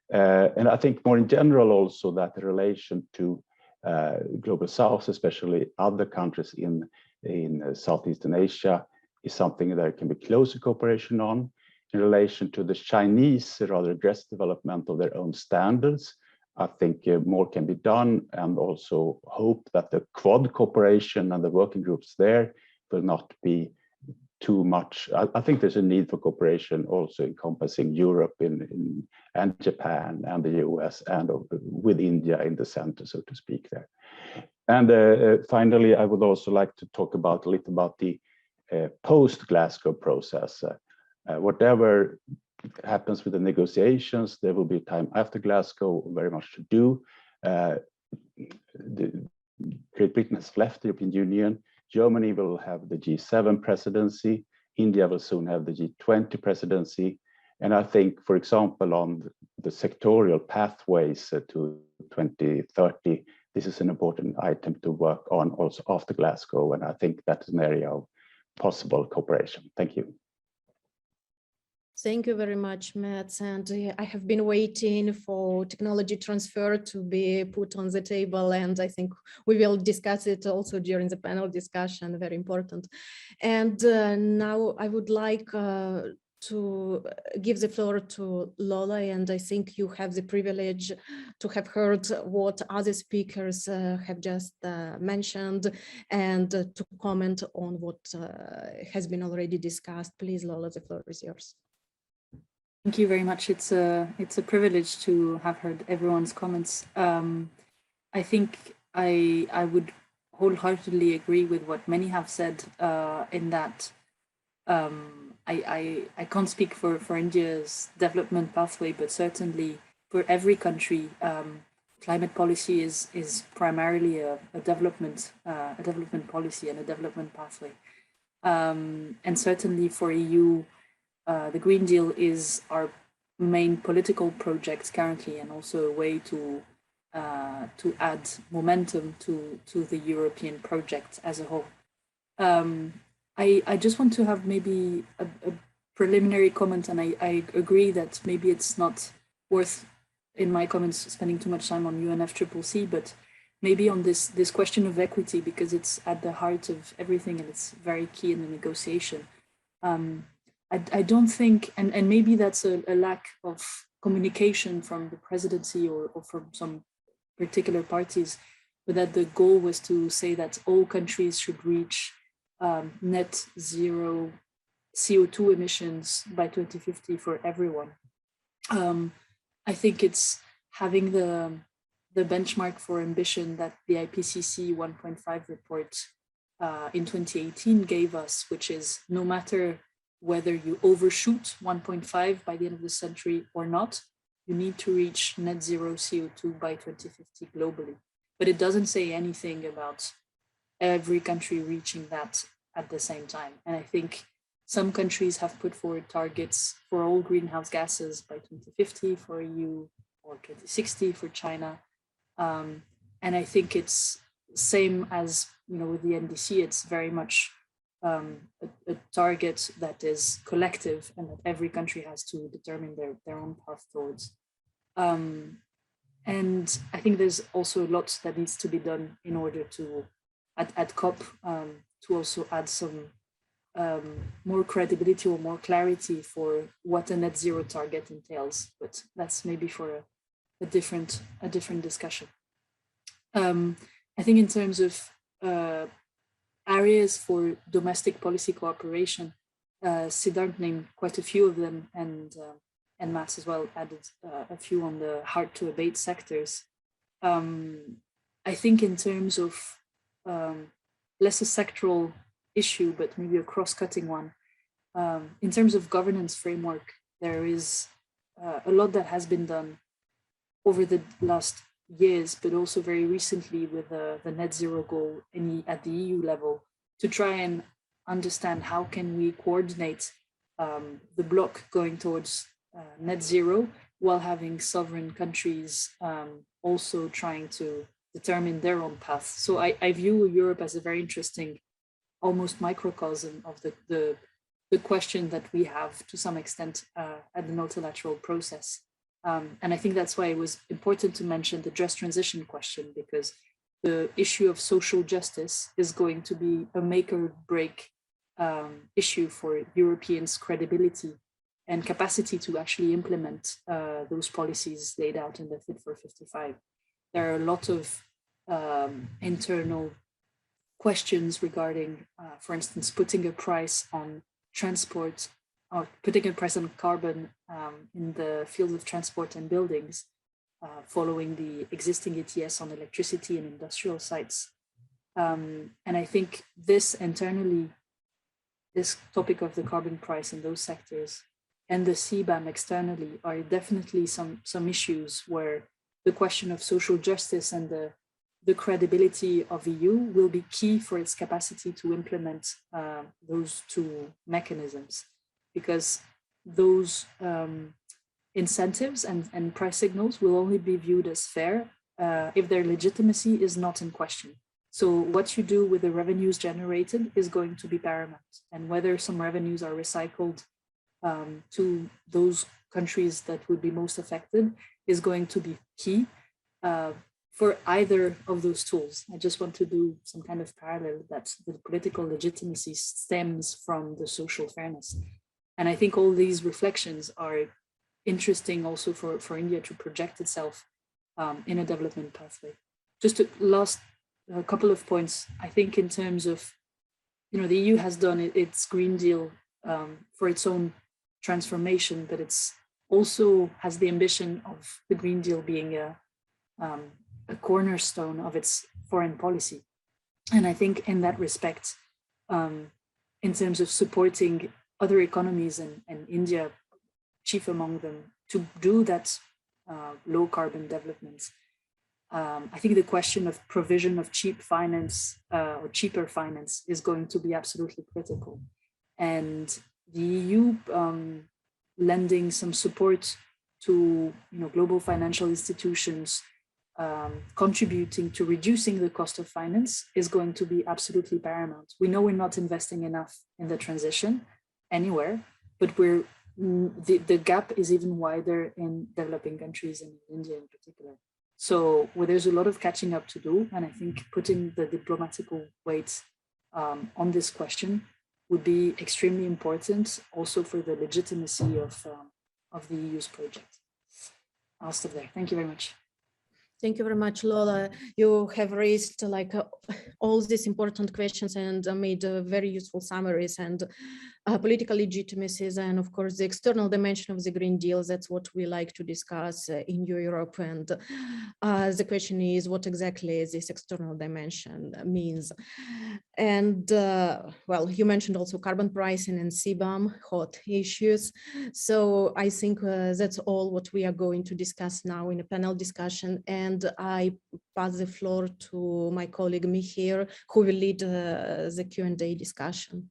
And I think more in general also that the relation to Global South, especially other countries in Southeastern Asia, is something that there can be closer cooperation on. In relation to the Chinese rather aggressive development of their own standards, I think more can be done, and also hope that the Quad cooperation and the working groups there will not be too much. I think there's a need for cooperation also encompassing Europe and Japan and the US, and with India in the center, so to speak, there. And finally, I would also like to talk a little about the post-Glasgow process. Whatever happens with the negotiations, there will be time after Glasgow, very much to do. Great Britain has left the European Union. Germany will have the G7 presidency. India will soon have the G20 presidency. And I think, for example, on the sectorial pathways to 2030, this is an important item to work on also after Glasgow. And I think that's an area of possible cooperation. Thank you. Thank you very much, Matt. And I have been waiting for technology transfer to be put on the table, and I think we will discuss it also during the panel discussion, very important. And now I would like to give the floor to Lola, and I think you have the privilege to have heard what other speakers have just mentioned, and to comment on what has been already discussed. Please, Lola, the floor is yours. Thank you very much. It's a privilege to have heard everyone's comments. I think I would wholeheartedly agree with what many have said in that I can't speak for India's development pathway, but certainly for every country, climate policy is primarily a development policy and a development pathway. And certainly for EU, the Green Deal is our main political project currently, and also a way to add momentum to the European project as a whole. I just want to have maybe a preliminary comment, and I agree that maybe it's not worth, in my comments, spending too much time on UNFCCC, but maybe on this question of equity, because it's at the heart of everything and it's very key in the negotiation. I don't think, and maybe that's a lack of communication from the presidency or from some particular parties, but that the goal was to say that all countries should reach net zero CO2 emissions by 2050 for everyone. I think it's having the benchmark for ambition that the IPCC 1.5 report in 2018 gave us, which is no matter whether you overshoot 1.5 by the end of the century or not, you need to reach net zero CO2 by 2050 globally. But it doesn't say anything about every country reaching that at the same time. And I think some countries have put forward targets for all greenhouse gases by 2050 for EU, or 2060 for China. And I think it's same as, with the NDC, it's very much a target that is collective and that every country has to determine their own path towards. And I think there's also a lot that needs to be done in order to, at COP, to also add some more credibility or more clarity for what a net zero target entails. But that's maybe for a different discussion. I think in terms of areas for domestic policy cooperation, Siddharth named quite a few of them, and Mats as well added a few on the hard to abate sectors. I think in terms of less a sectoral issue, but maybe a cross-cutting one, in terms of governance framework, there is a lot that has been done over the last years, but also very recently with the net zero goal at the EU level, to try and understand how can we coordinate the bloc going towards net zero while having sovereign countries also trying to determine their own path. So I view Europe as a very interesting, almost microcosm of the question that we have to some extent at the multilateral process. And I think that's why it was important to mention the just transition question, because the issue of social justice is going to be a make or break issue for Europeans' credibility and capacity to actually implement those policies laid out in the Fit for 55. There are a lot of internal questions regarding, for instance, putting a price on transport or putting a price on carbon in the field of transport and buildings, following the existing ETS on electricity and industrial sites. And I think this internally, this topic of the carbon price in those sectors and the CBAM externally are definitely some issues where the question of social justice and the credibility of EU will be key for its capacity to implement those two mechanisms, because those incentives and price signals will only be viewed as fair if their legitimacy is not in question. So what you do with the revenues generated is going to be paramount, and whether some revenues are recycled to those countries that would be most affected is going to be key for either of those tools. I just want to do some kind of parallel that the political legitimacy stems from the social fairness. And I think all these reflections are interesting also for India to project itself in a development pathway. Just a couple of points. I think in terms of, the EU has done its Green Deal for its own transformation, but it's also has the ambition of the Green Deal being a cornerstone of its foreign policy. And I think in that respect, in terms of supporting other economies and India, chief among them, to do that low carbon development, I think the question of provision of cheap finance or cheaper finance is going to be absolutely critical. And the EU lending some support to global financial institutions, contributing to reducing the cost of finance is going to be absolutely paramount. We know we're not investing enough in the transition anywhere, but the gap is even wider in developing countries and in India in particular. So there's a lot of catching up to do, and I think putting the diplomatical weight on this question would be extremely important, also for the legitimacy of the EU's project. I'll stop there. Thank you very much. Thank you very much, Lola. You have raised all these important questions and made very useful summaries and political legitimacies, and of course the external dimension of the Green Deal. That's what we like to discuss in Europe. And the question is what exactly this external dimension means. And well, you mentioned also carbon pricing and CBAM, hot issues. So I think that's all what we are going to discuss now in a panel discussion. And I pass the floor to my colleague Mihir, who will lead the Q&A discussion.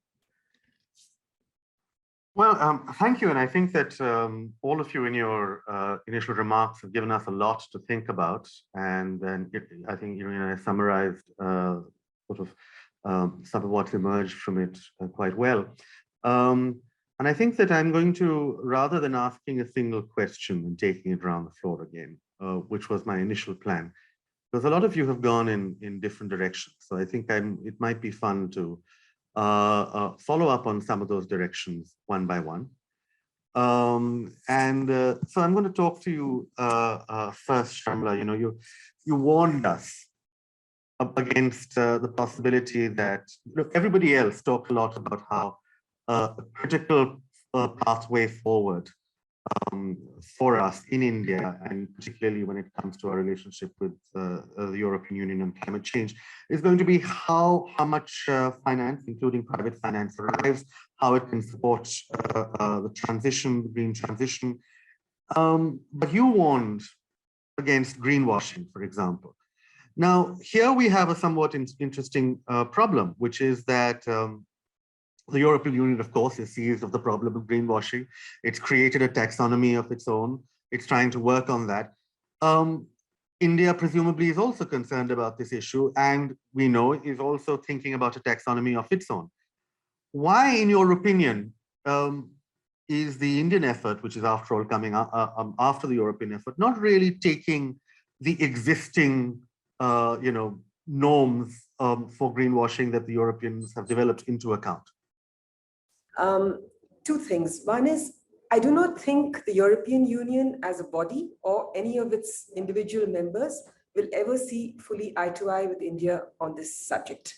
Well, thank you. And I think that all of you in your initial remarks have given us a lot to think about. And then I think I summarized sort of some of what's emerged from it quite well. And I think that I'm going to, rather than asking a single question and taking it around the floor again, which was my initial plan, because a lot of you have gone in different directions. So I think it might be fun to follow up on some of those directions one by one. So I'm going to talk to you first, Shamla. You warned us against the possibility that, look, everybody else talked a lot about how a critical pathway forward for us in India, and particularly when it comes to our relationship with the European Union on climate change, is going to be how much finance, including private finance, arrives, how it can support the transition, the green transition. But you warned against greenwashing, for example. Now, here we have a somewhat interesting problem, which is that the European Union, of course, is seized of the problem of greenwashing. It's created a taxonomy of its own. It's trying to work on that. India presumably is also concerned about this issue, and we know is also thinking about a taxonomy of its own. Why, in your opinion, is the Indian effort, which is after all coming after the European effort, not really taking the existing norms for greenwashing that the Europeans have developed into account? Two things. One is, I do not think the European Union as a body or any of its individual members will ever see fully eye to eye with India on this subject.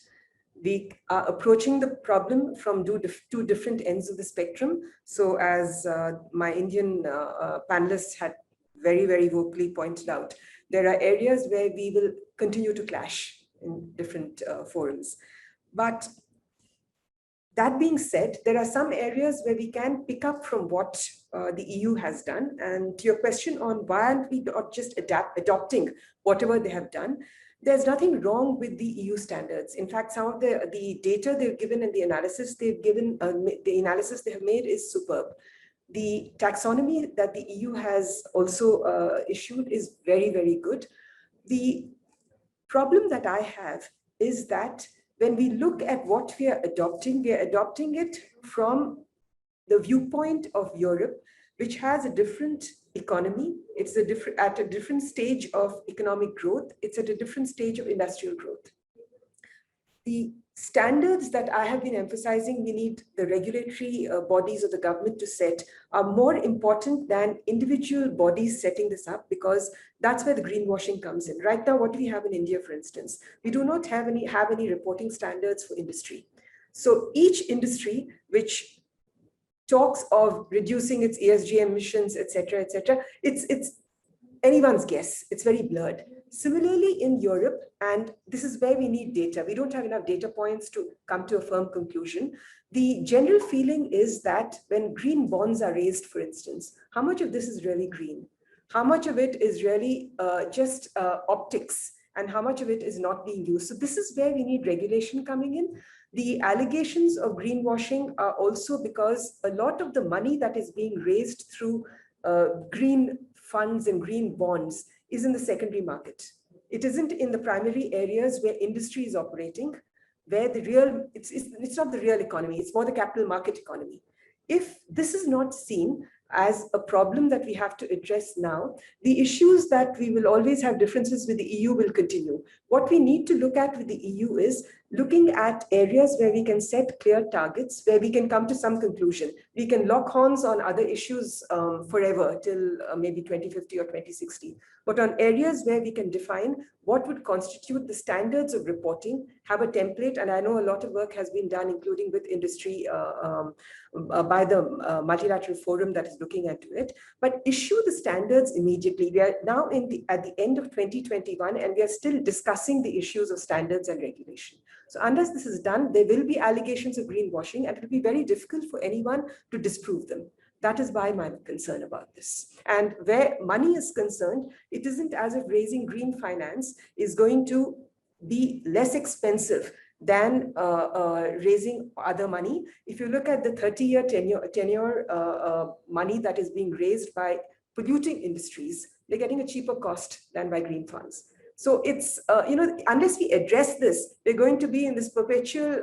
We are approaching the problem from two different ends of the spectrum. So as my Indian panelists had very, very vocally pointed out, there are areas where we will continue to clash in different forums. But that being said, there are some areas where we can pick up from what the EU has done. And to your question on why aren't we not just adopting whatever they have done, there's nothing wrong with the EU standards. In fact, some of the data they've given and the analysis they've given, the analysis they have made is superb. The taxonomy that the EU has also issued is very, very good. The problem that I have is that when we look at what we are adopting it from the viewpoint of Europe, which has a different economy. It's at a different stage of economic growth. It's at a different stage of industrial growth. The standards that I have been emphasizing we need the regulatory bodies of the government to set are more important than individual bodies setting this up, because that's where the greenwashing comes in. Right now, what we have in India, for instance, we do not have any reporting standards for industry. So each industry which talks of reducing its ESG emissions, et cetera, it's anyone's guess. It's very blurred. Similarly, in Europe, and this is where we need data. We don't have enough data points to come to a firm conclusion. The general feeling is that when green bonds are raised, for instance, how much of this is really green? How much of it is really just optics? And how much of it is not being used? So this is where we need regulation coming in. The allegations of greenwashing are also because a lot of the money that is being raised through green funds and green bonds is in the secondary market. It isn't in the primary areas where industry is operating, where the real, it's not the real economy, it's more the capital market economy. If this is not seen as a problem that we have to address now, the issues that we will always have differences with the EU will continue. What we need to look at with the EU is looking at areas where we can set clear targets, where we can come to some conclusion. We can lock horns on other issues forever till maybe 2050 or 2060. But on areas where we can define what would constitute the standards of reporting, have a template, and I know a lot of work has been done, including with industry by the multilateral forum that is looking into it, but issue the standards immediately. We are now at the end of 2021, and we are still discussing the issues of standards and regulation. So unless this is done, there will be allegations of greenwashing, and it will be very difficult for anyone to disprove them. That is why my concern about this. And where money is concerned, it isn't as if raising green finance is going to be less expensive than raising other money. If you look at the 30-year tenure money that is being raised by polluting industries, they're getting a cheaper cost than by green funds. So it's, unless we address this, we're going to be in this perpetual,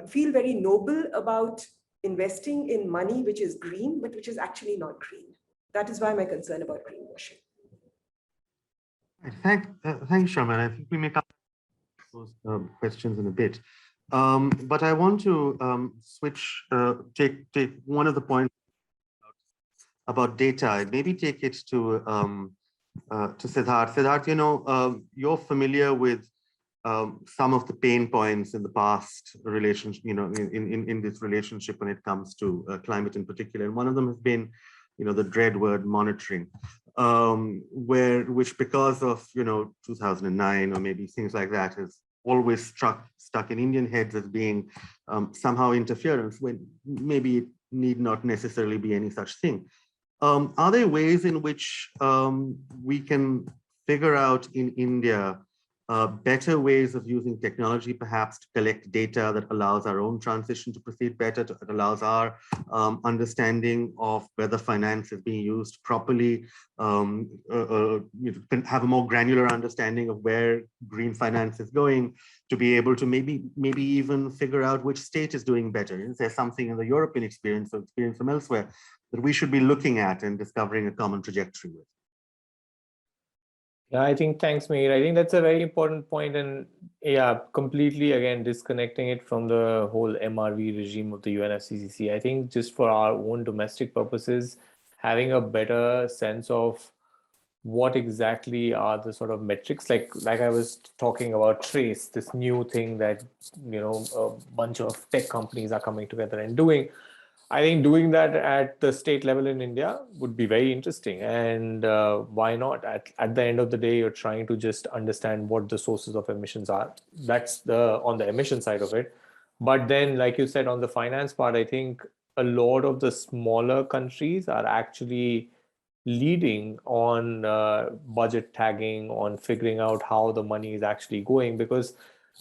feel very noble about investing in money which is green, but which is actually not green. That is why my concern about greenwashing. Thanks, Sharma. I think we may come to those questions in a bit. But I want to take one of the points about data and maybe take it to Siddharth. Siddharth, you're familiar with some of the pain points in the past relationship, in this relationship when it comes to climate in particular. And one of them has been, the dread word monitoring, which because of, 2009 or maybe things like that has always stuck in Indian heads as being somehow interference when maybe it need not necessarily be any such thing. Are there ways in which we can figure out in India better ways of using technology, perhaps to collect data that allows our own transition to proceed better, that allows our understanding of whether finance is being used properly, can have a more granular understanding of where green finance is going, to be able to maybe even figure out which state is doing better? Is there something in the European experience or experience from elsewhere that we should be looking at and discovering a common trajectory with? Yeah, I think, thanks, Mihir. I think that's a very important point, and yeah, completely again disconnecting it from the whole MRV regime of the UNFCCC. I think just for our own domestic purposes, having a better sense of what exactly are the sort of metrics, like I was talking about Trace, this new thing that a bunch of tech companies are coming together and doing. I think doing that at the state level in India would be very interesting. And why not? At the end of the day, you're trying to just understand what the sources of emissions are. That's on the emission side of it. But then, like you said, on the finance part, I think a lot of the smaller countries are actually leading on budget tagging, on figuring out how the money is actually going, because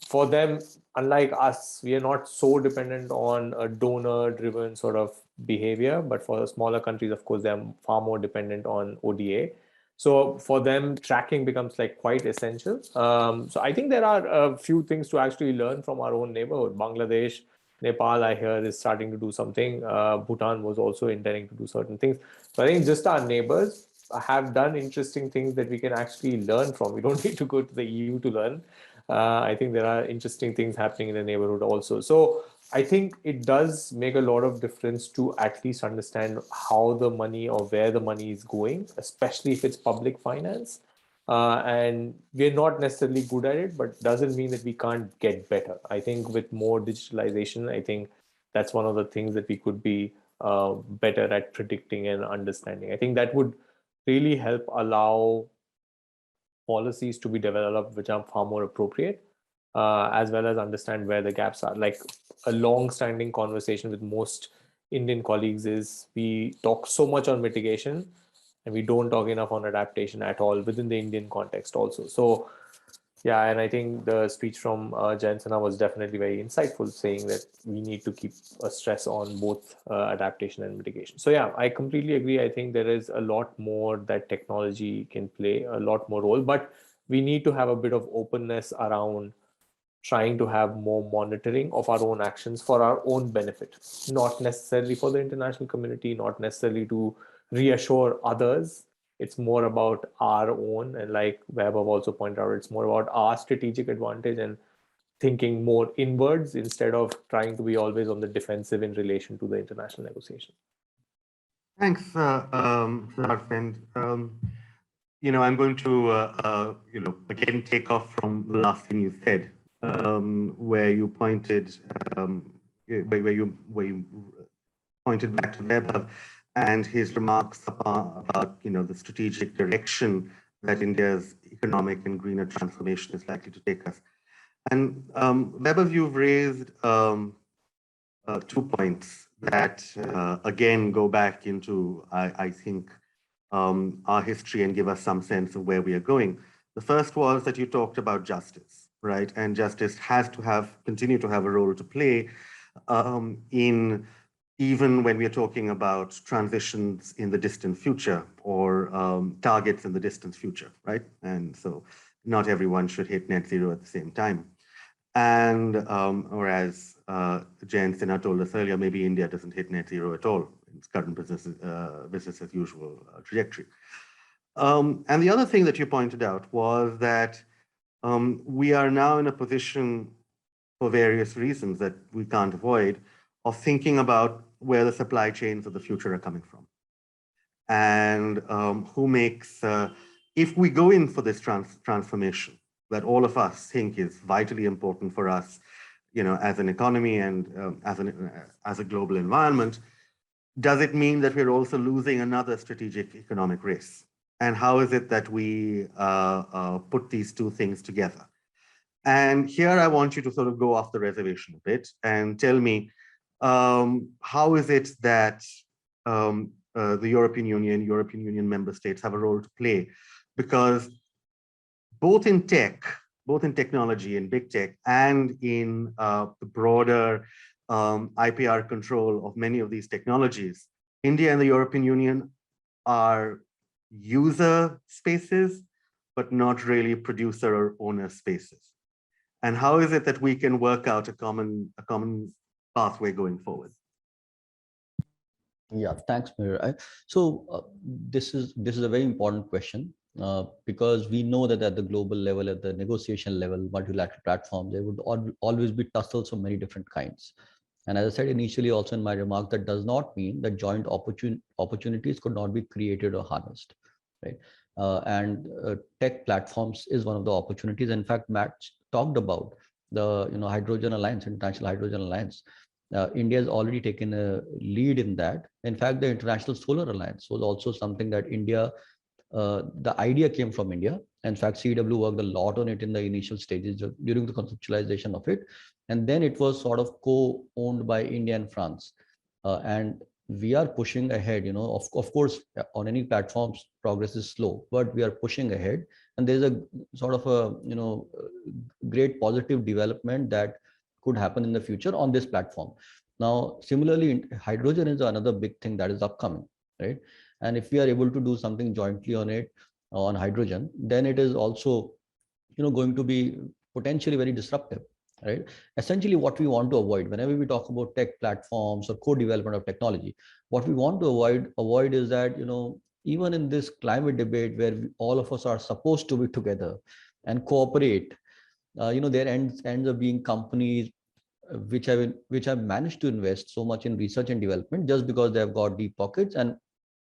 for them, unlike us, we are not so dependent on a donor-driven sort of behavior. But for the smaller countries, of course, they're far more dependent on ODA. So for them, tracking becomes like quite essential. So I think there are a few things to actually learn from our own neighborhood. Bangladesh, Nepal, I hear, is starting to do something. Bhutan was also intending to do certain things. So I think just our neighbors have done interesting things that we can actually learn from. We don't need to go to the EU to learn. I think there are interesting things happening in the neighborhood also. So I think it does make a lot of difference to at least understand how the money or where the money is going, especially if it's public finance. And we're not necessarily good at it, but doesn't mean that we can't get better. I think with more digitalization, I think that's one of the things that we could be better at predicting and understanding. I think that would really help allow policies to be developed which are far more appropriate, as well as understand where the gaps are. Like a long-standing conversation with most Indian colleagues is we talk so much on mitigation and we don't talk enough on adaptation at all within the Indian context also. So yeah, and I think the speech from Jayansana was definitely very insightful, saying that we need to keep a stress on both adaptation and mitigation. So yeah, I completely agree. I think there is a lot more that technology can play, a lot more role, but we need to have a bit of openness around trying to have more monitoring of our own actions for our own benefit, not necessarily for the international community, not necessarily to reassure others. It's more about our own, and like Vaibhav also pointed out, it's more about our strategic advantage and thinking more inwards instead of trying to be always on the defensive in relation to the international negotiation. Thanks, Siddharth. I'm going to, again, take off from the last thing you said, where you pointed, where you pointed back to Vaibhav and his remarks about the strategic direction that India's economic and greener transformation is likely to take us. And Vaibhav, you've raised 2 points that again go back into, I think, our history and give us some sense of where we are going. The first was that you talked about justice, right? And justice has to continue to have a role to play in even when we are talking about transitions in the distant future or targets in the distant future, right? And so not everyone should hit net zero at the same time. And or as Jayan Sinha told us earlier, maybe India doesn't hit net zero at all in its current business as usual trajectory. And the other thing that you pointed out was that we are now in a position for various reasons that we can't avoid, of thinking about where the supply chains of the future are coming from. And who makes, if we go in for this transformation that all of us think is vitally important for us, as an economy and as a global environment, does it mean that we're also losing another strategic economic race? And how is it that we put these two things together? And here I want you to sort of go off the reservation a bit and tell me, how is it that the European Union member states have a role to play? Because both in technology, in big tech, and in the broader IPR control of many of these technologies, India and the European Union are user spaces, but not really producer or owner spaces. And how is it that we can work out a common pathway going forward? Yeah, thanks, Mir. So this is a very important question because we know that at the global level, at the negotiation level, multilateral platforms, there would always be tussles of many different kinds. And as I said initially, also in my remarks, that does not mean that joint opportunities could not be created or harnessed, right? Tech platforms is one of the opportunities. In fact, Matt talked about the Hydrogen Alliance, International Hydrogen Alliance. India has already taken a lead in that. In fact, the International Solar Alliance was also something that India, the idea came from India. In fact, CW worked a lot on it in the initial stages during the conceptualization of it. And then it was sort of co-owned by India and France. And we are pushing ahead, of course, on any platforms, progress is slow, but we are pushing ahead. And there's a sort of a, great positive development that could happen in the future on this platform. Now, similarly, hydrogen is another big thing that is upcoming, right? And if we are able to do something jointly on it, on hydrogen, then it is also, going to be potentially very disruptive, right? Essentially, what we want to avoid whenever we talk about tech platforms or co-development of technology, what we want to avoid is that, even in this climate debate where all of us are supposed to be together and cooperate, there ends up being companies which have managed to invest so much in research and development just because they've got deep pockets and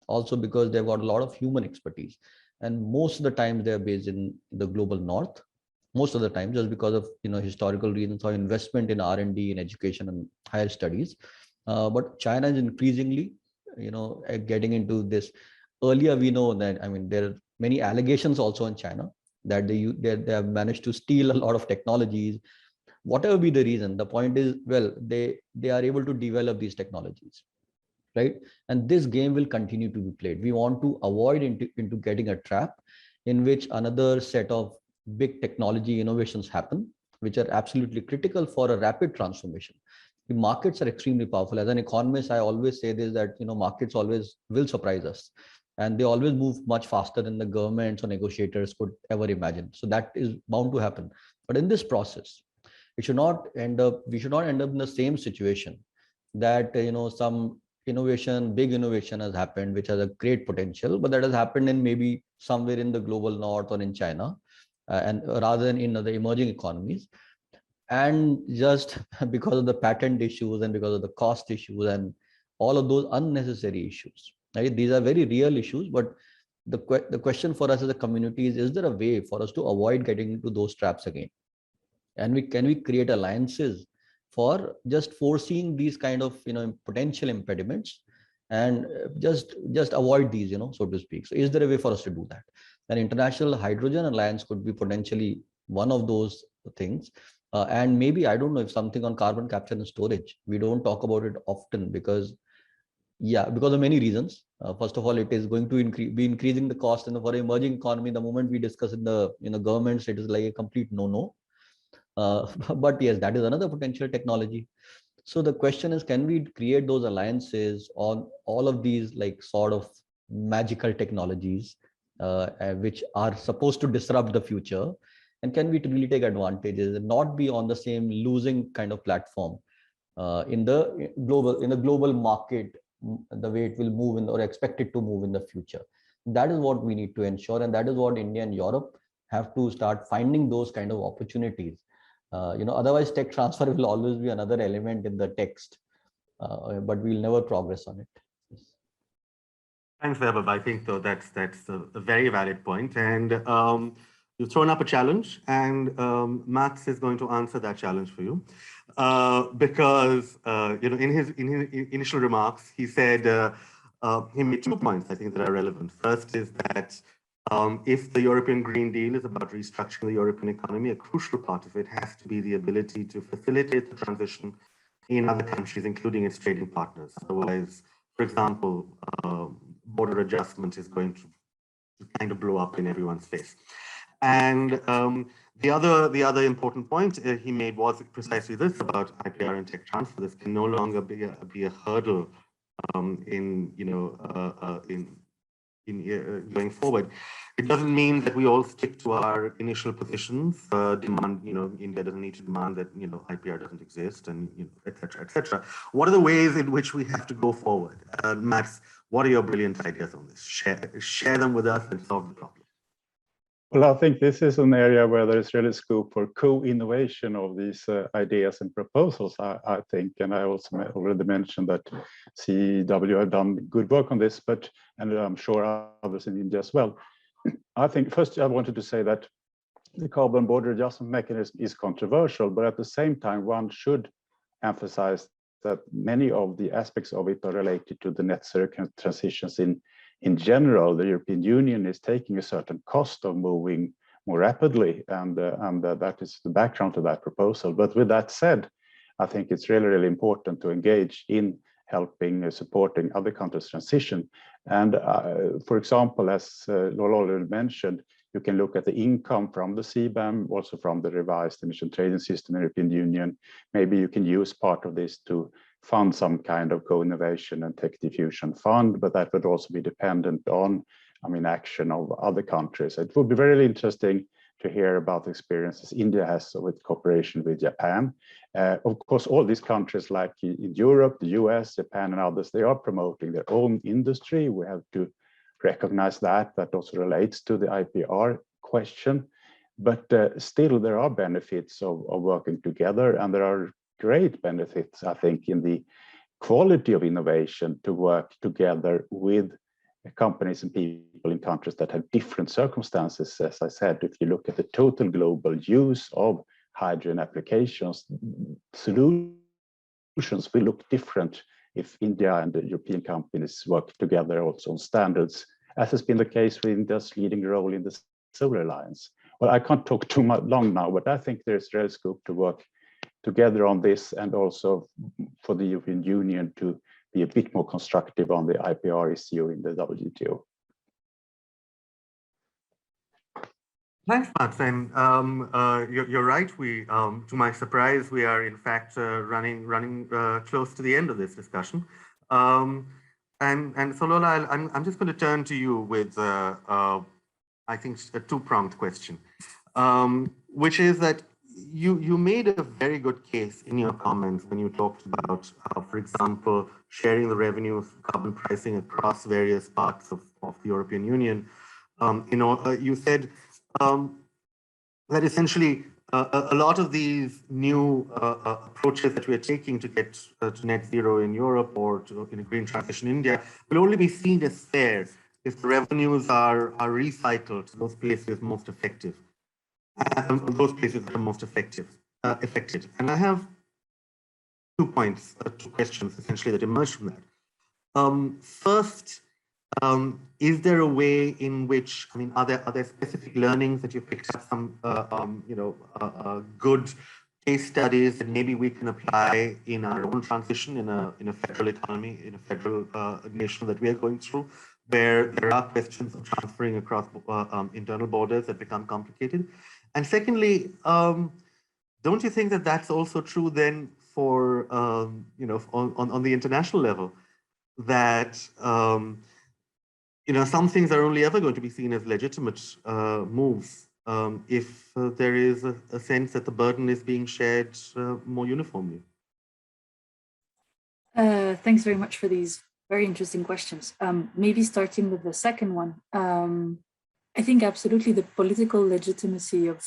also because they've got a lot of human expertise. And most of the time they're based in the global north, most of the time just because of historical reasons or investment in R&D in education and higher studies. But China is increasingly getting into this. Earlier we know that, there are many allegations also in China that they have managed to steal a lot of technologies. Whatever be the reason, the point is, well, they are able to develop these technologies, right? And this game will continue to be played. We want to avoid into getting a trap in which another set of big technology innovations happen, which are absolutely critical for a rapid transformation. The markets are extremely powerful. As an economist, I always say this, that markets always will surprise us, and they always move much faster than the governments or negotiators could ever imagine. So that is bound to happen. But in this process, we should not end up in the same situation that some big innovation has happened which has a great potential, but that has happened in maybe somewhere in the global north or in China, and rather than in the emerging economies. And just because of the patent issues and because of the cost issues and all of those unnecessary issues, right? These are very real issues, but the question for us as a community is there a way for us to avoid getting into those traps again? And can we create alliances for just foreseeing these kind of potential impediments and just avoid these, so to speak? So is there a way for us to do that? An International Hydrogen Alliance could be potentially one of those things. And maybe, I don't know, if something on carbon capture and storage. We don't talk about it often because of many reasons. First of all, it is going to be increasing the cost, and for emerging economy, the moment we discuss in the governments, it is like a complete no. But yes, that is another potential technology. So the question is, can we create those alliances on all of these sort of magical technologies which are supposed to disrupt the future? And can we really take advantages and not be on the same losing kind of platform in the global market, the way it will move or expected to move in the future? That is what we need to ensure, and that is what India and Europe have to start finding those kind of opportunities Otherwise tech transfer will always be another element in the text, but we'll never progress on it. Yes. Thanks, Vaibhav. I think though that's a very valid point. And you've thrown up a challenge, and Max is going to answer that challenge for you, because in his initial remarks he said he made 2 points I think that are relevant. First is that if the European Green Deal is about restructuring the European economy, a crucial part of it has to be the ability to facilitate the transition in other countries, including its trading partners. Otherwise, for example, border adjustment is going to kind of blow up in everyone's face. And the other important point he made was precisely this about IPR and tech transfer. This can no longer be a hurdle in going forward. It doesn't mean that we all stick to our initial positions. Demand, India doesn't need to demand that IPR doesn't exist, and et cetera, et cetera. What are the ways in which we have to go forward? Max, what are your brilliant ideas on this? Share them with us and solve the problem. Well, I think this is an area where there is really scope for co-innovation of these ideas and proposals, I think. And I also already mentioned that CEW have done good work on this, and I'm sure others in India as well. I think first I wanted to say that the carbon border adjustment mechanism is controversial, but at the same time, one should emphasize that many of the aspects of it are related to the net zero transitions in general. The European Union is taking a certain cost of moving more rapidly, and that is the background to that proposal. But with that said, I think it's really, really important to engage in helping, supporting other countries' transition. And for example, as Lola already mentioned, you can look at the income from the CBAM, also from the revised emission trading system in the European Union. Maybe you can use part of this to fund some kind of co-innovation and tech diffusion fund, but that would also be dependent on, action of other countries. It would be very interesting to hear about the experiences India has with cooperation with Japan. Of course, all these countries like in Europe, the US, Japan, and others, they are promoting their own industry. We have to recognize that also relates to the IPR question. But still, there are benefits of working together, and there are great benefits, I think, in the quality of innovation to work together with companies and people in countries that have different circumstances. As I said, if you look at the total global use of hydrogen applications, solutions will look different if India and the European companies work together also on standards, as has been the case with India's leading role in the Solar Alliance. Well, I can't talk too much long now, but I think there's real scope to work together on this, and also for the European Union to be a bit more constructive on the IPR issue in the WTO. Thanks, Max. And you're right. We, to my surprise, we are in fact running close to the end of this discussion. And so Lola, I'm just going to turn to you with I think a two-pronged question, which is that you made a very good case in your comments when you talked about, for example, sharing the revenue of carbon pricing across various parts of the European Union. You said that essentially a lot of these new approaches that we are taking to get to net zero in Europe or to in a green transition in India will only be seen as fair if the revenues are recycled to those places most effective. Those places that are most effective. And I have 2 points, 2 questions essentially that emerge from that. First, is there a way in which, are there specific learnings that you picked up, some good case studies that maybe we can apply in our own transition in a federal economy, in a federal nation that we are going through, where there are questions of transferring across internal borders that become complicated? And secondly, don't you think that that's also true then for, on the international level, that, some things are only ever going to be seen as legitimate moves if there is a sense that the burden is being shared more uniformly? Thanks very much for these very interesting questions. Maybe starting with the second one. I think absolutely the political legitimacy of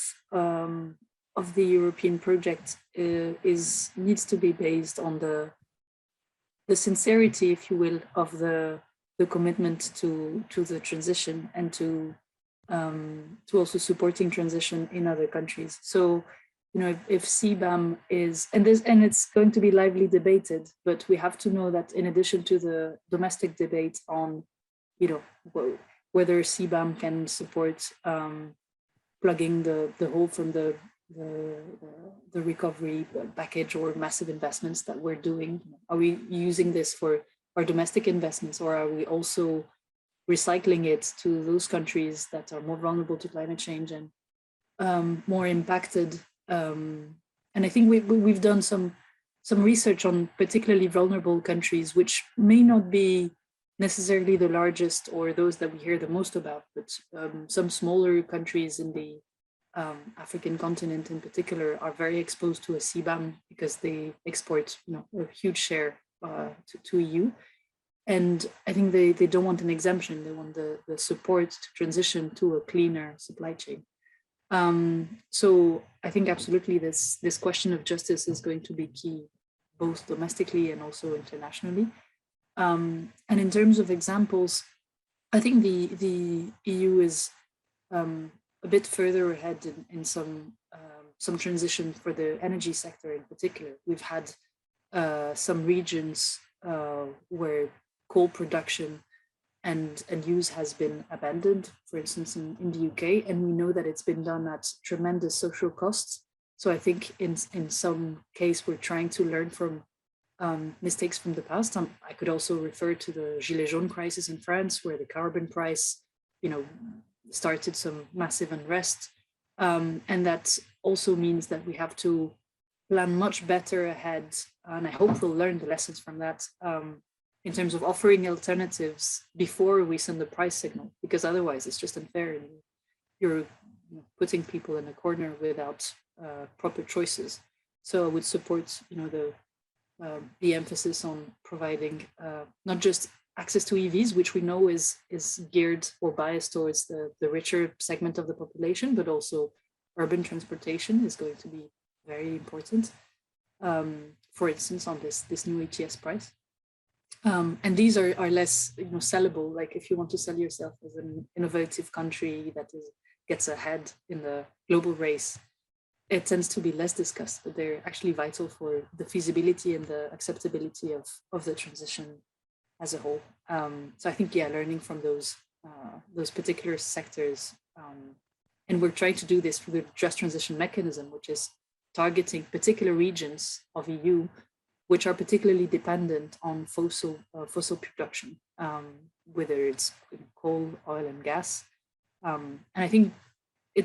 the European project needs to be based on the sincerity, if you will, of the commitment to the transition and to also supporting transition in other countries. So, you know, if CBAM is, and it's going to be lively debated, but we have to know that in addition to the domestic debate on, you know, whether CBAM can support plugging the hole from the recovery package or massive investments that we're doing. Are we using this for our domestic investments, or are we also recycling it to those countries that are more vulnerable to climate change and more impacted? And I think we've done some research on particularly vulnerable countries, which may not be necessarily the largest or those that we hear the most about, but some smaller countries in the African continent in particular are very exposed to a CBAM because they export, you know, a huge share to EU. And I think they don't want an exemption. They want the support to transition to a cleaner supply chain. So I think absolutely this question of justice is going to be key, both domestically and also internationally. And in terms of examples, I think the EU is a bit further ahead in some transition for the energy sector in particular. We've had some regions where coal production and use has been abandoned, for instance, in the UK, and we know that it's been done at tremendous social costs. So I think in some case, we're trying to learn from mistakes from the past. I could also refer to the Gilets jaunes crisis in France, where the carbon price, you know, started some massive unrest. And that also means that we have to plan much better ahead. And I hope we'll learn the lessons from that in terms of offering alternatives before we send the price signal, because otherwise it's just unfair. And you're putting people in a corner without proper choices. So I would support, you know, the emphasis on providing not just access to EVs, which we know is geared or biased towards the richer segment of the population, but also urban transportation is going to be very important. For instance, on this new ETS price. And these are less, you know, sellable. Like if you want to sell yourself as an innovative country that gets ahead in the global race, it tends to be less discussed, but they're actually vital for the feasibility and the acceptability of the transition as a whole. So I think, yeah, learning from those particular sectors, and we're trying to do this through the Just Transition Mechanism, which is targeting particular regions of EU, which are particularly dependent on fossil production, whether it's coal, oil, and gas. And I think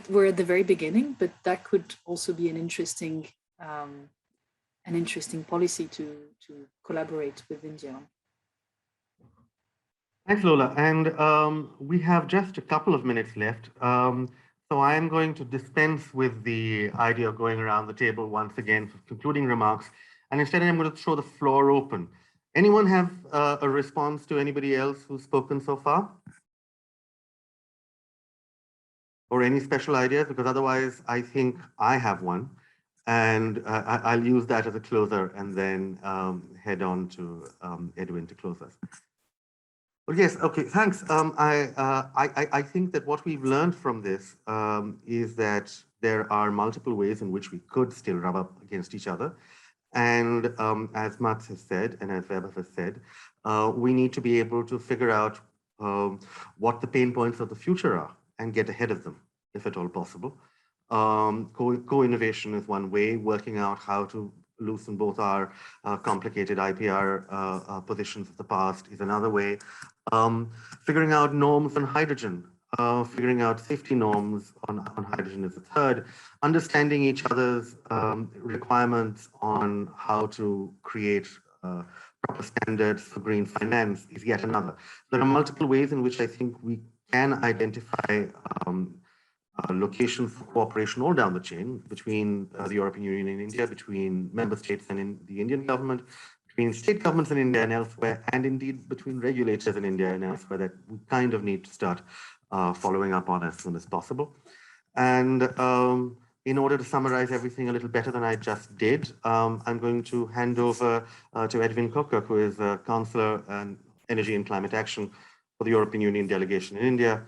we're at the very beginning, but that could also be an interesting policy to collaborate with India on. Thanks, Lola. And we have just a couple of minutes left. So I am going to dispense with the idea of going around the table once again for concluding remarks. And instead, I'm going to throw the floor open. Anyone have a response to anybody else who's spoken so far? Or any special ideas? Because otherwise, I think I have one. And I'll use that as a closer and then head on to Edwin to close us. Well, yes, okay, thanks. I think that what we've learned from this is that there are multiple ways in which we could still rub up against each other. And as Mats has said, and as Weber has said, we need to be able to figure out what the pain points of the future are and get ahead of them, if at all possible. Co-innovation is one way, working out how to loosen both our complicated IPR positions of the past is another way. Figuring out norms on hydrogen, figuring out safety norms on hydrogen is a third. Understanding each other's requirements on how to create proper standards for green finance is yet another. There are multiple ways in which I think we can identify locations for cooperation all down the chain between the European Union and India, between member states and in the Indian government, between state governments in India and elsewhere, and indeed between regulators in India and elsewhere, that we kind of need to start following up on as soon as possible. And in order to summarize everything a little better than I just did, I'm going to hand over to Edwin Cook, who is Counselor on Energy and Climate Action for the European Union delegation in India,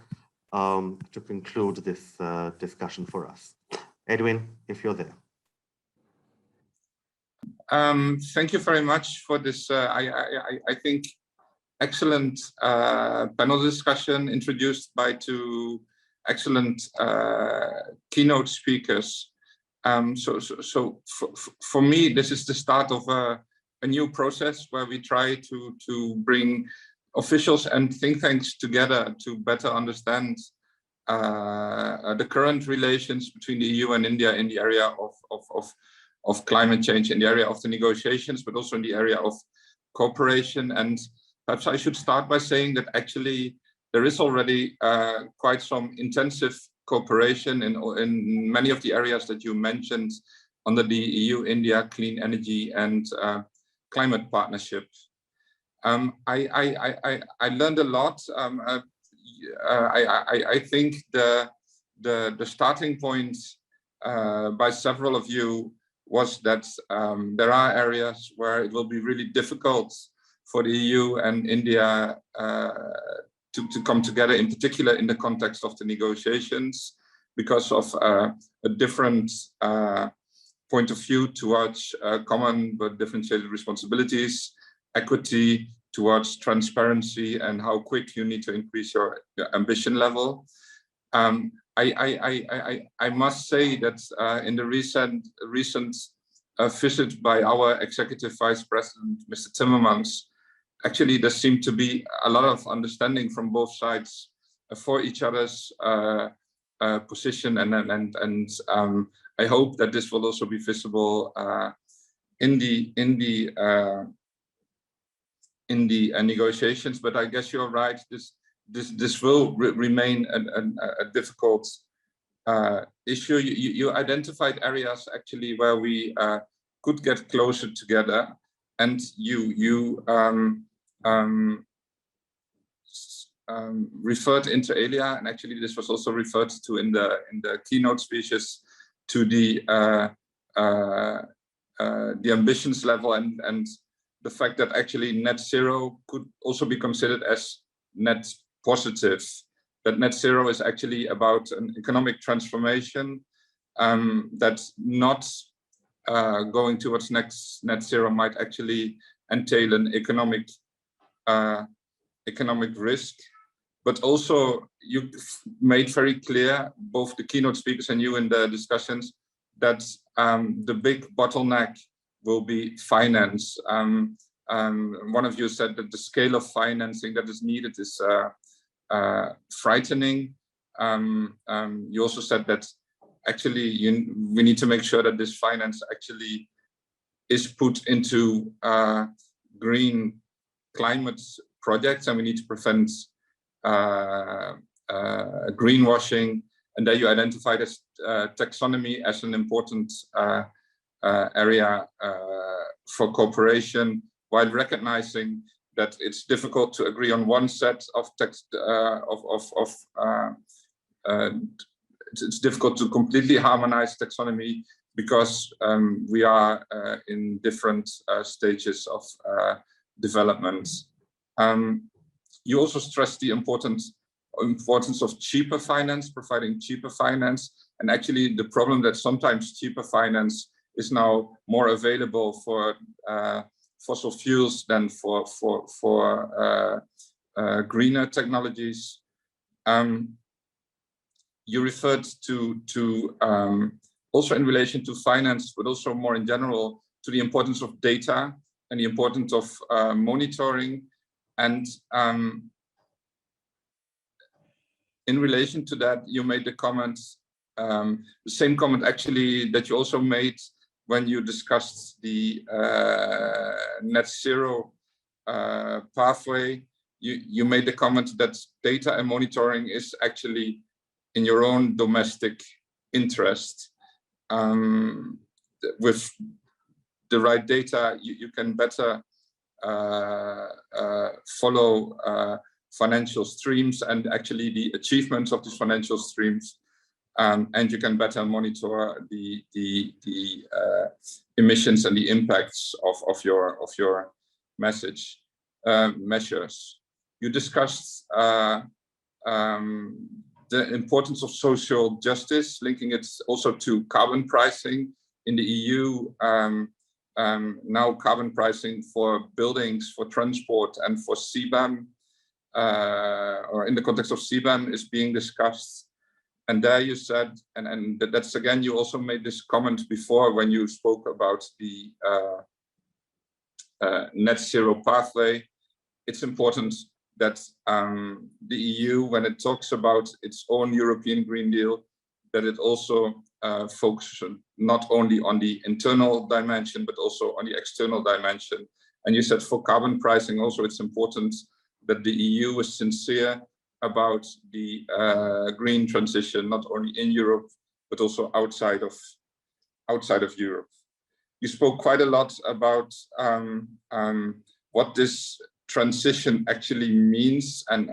to conclude this discussion for us. Edwin, if you're there. Thank you very much for this, I think, excellent panel discussion introduced by two excellent keynote speakers. So for me, this is the start of a new process where we try to bring officials and think tanks together to better understand the current relations between the EU and India in the area of climate change, in the area of the negotiations, but also in the area of cooperation. And perhaps I should start by saying that actually there is already quite some intensive cooperation in many of the areas that you mentioned under the EU-India Clean Energy and Climate Partnership. I learned a lot. I think the starting point by several of you was that there are areas where it will be really difficult for the EU and India to come together, in particular in the context of the negotiations, because of a different point of view towards common but differentiated responsibilities, equity, towards transparency, and how quick you need to increase your ambition level. I must say that in the recent visit by our Executive Vice President, Mr. Timmermans, actually there seemed to be a lot of understanding from both sides for each other's position, and I hope that this will also be visible in the negotiations. But I guess you're right. This will remain a difficult issue. You identified areas actually where we could get closer together, and you referred inter alia, and actually this was also referred to in the keynote speeches, to the ambitions level and the fact that actually net zero could also be considered as net positive, that net zero is actually about an economic transformation, that not going towards net zero might actually entail an economic risk. But also you made very clear, both the keynote speakers and you in the discussions, that the big bottleneck will be finance. One of you said that the scale of financing that is needed is frightening. You also said that actually we need to make sure that this finance actually is put into green climate projects, and we need to prevent greenwashing. And there you identified as taxonomy as an important area for cooperation, while recognizing that it's difficult to agree on one set of text it's difficult to completely harmonize taxonomy, because we are in different stages of development. You also stressed the importance of cheaper finance, providing cheaper finance, and actually the problem that sometimes cheaper finance is now more available for fossil fuels than for greener technologies. You referred to also in relation to finance, but also more in general, to the importance of data and the importance of monitoring. And in relation to that, you made the comment, the same comment actually that you also made when you discussed the net zero pathway. You made the comment that data and monitoring is actually in your own domestic interest. With the right data, you can better follow financial streams and actually the achievements of these financial streams. and you can better monitor the emissions and the impacts of your measures. You discussed the importance of social justice, linking it also to carbon pricing in the EU. Now carbon pricing for buildings, for transport, and for CBAM, or in the context of CBAM, is being discussed. And there you said, and that's again, you also made this comment before when you spoke about the net zero pathway. It's important that the EU, when it talks about its own European Green Deal, that it also focuses not only on the internal dimension, but also on the external dimension. And you said for carbon pricing also, it's important that the EU is sincere about the green transition, not only in Europe, but also outside of Europe. You spoke quite a lot about what this transition actually means, and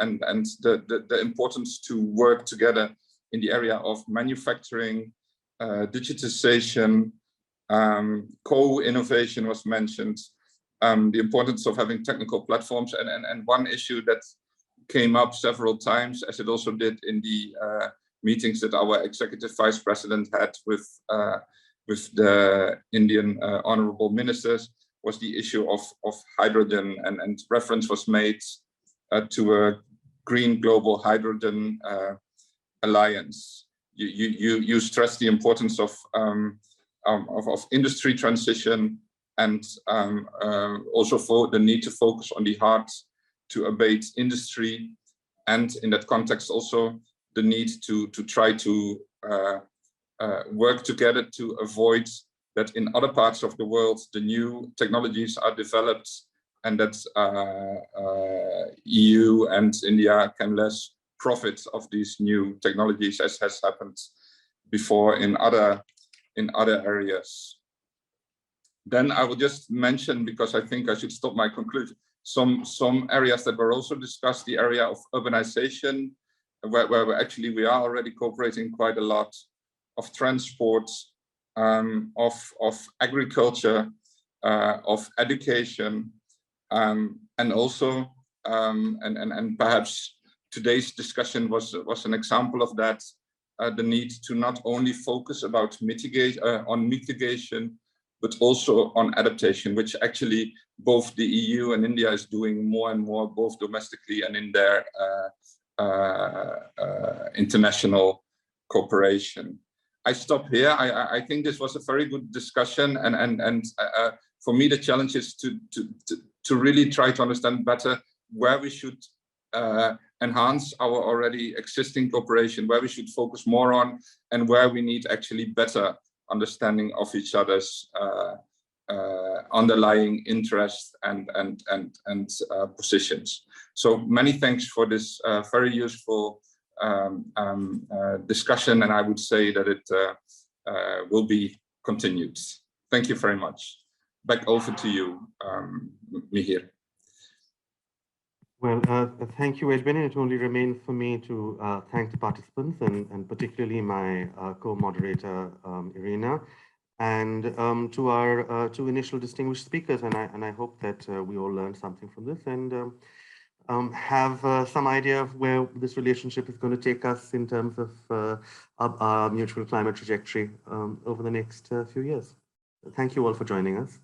the importance to work together in the area of manufacturing, digitization, co-innovation was mentioned, the importance of having technical platforms, and one issue that came up several times, as it also did in the meetings that our executive vice president had with the Indian honorable ministers, was the issue of hydrogen, and reference was made to a green global hydrogen alliance. You stress the importance of industry transition, and also for the need to focus on the hard to abate industry, and in that context also the need to try to work together to avoid that in other parts of the world the new technologies are developed, and that EU and India can less profit of these new technologies, as has happened before in other areas. Then I will just mention, because I think I should stop my conclusion, some areas that were also discussed, the area of urbanization, where actually we are already cooperating quite a lot, of transport, of agriculture, of education, and also, and perhaps today's discussion was an example of that, the need to not only focus about on mitigation, but also on adaptation, which actually both the EU and India is doing more and more, both domestically and in their international cooperation. I stop here. I think this was a very good discussion, and for me the challenge is to really try to understand better where we should enhance our already existing cooperation, where we should focus more on, and where we need actually better understanding of each other's underlying interests and positions. So many thanks for this very useful discussion, and I would say that it will be continued. Thank you very much. Back over to you, Mihir. Well, thank you, Edwin. It only remains for me to thank the participants, and particularly my co-moderator, Irina, and to our two initial distinguished speakers. And I hope that we all learned something from this, and have some idea of where this relationship is going to take us in terms of our mutual climate trajectory over the next few years. Thank you all for joining us,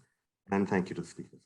and thank you to the speakers.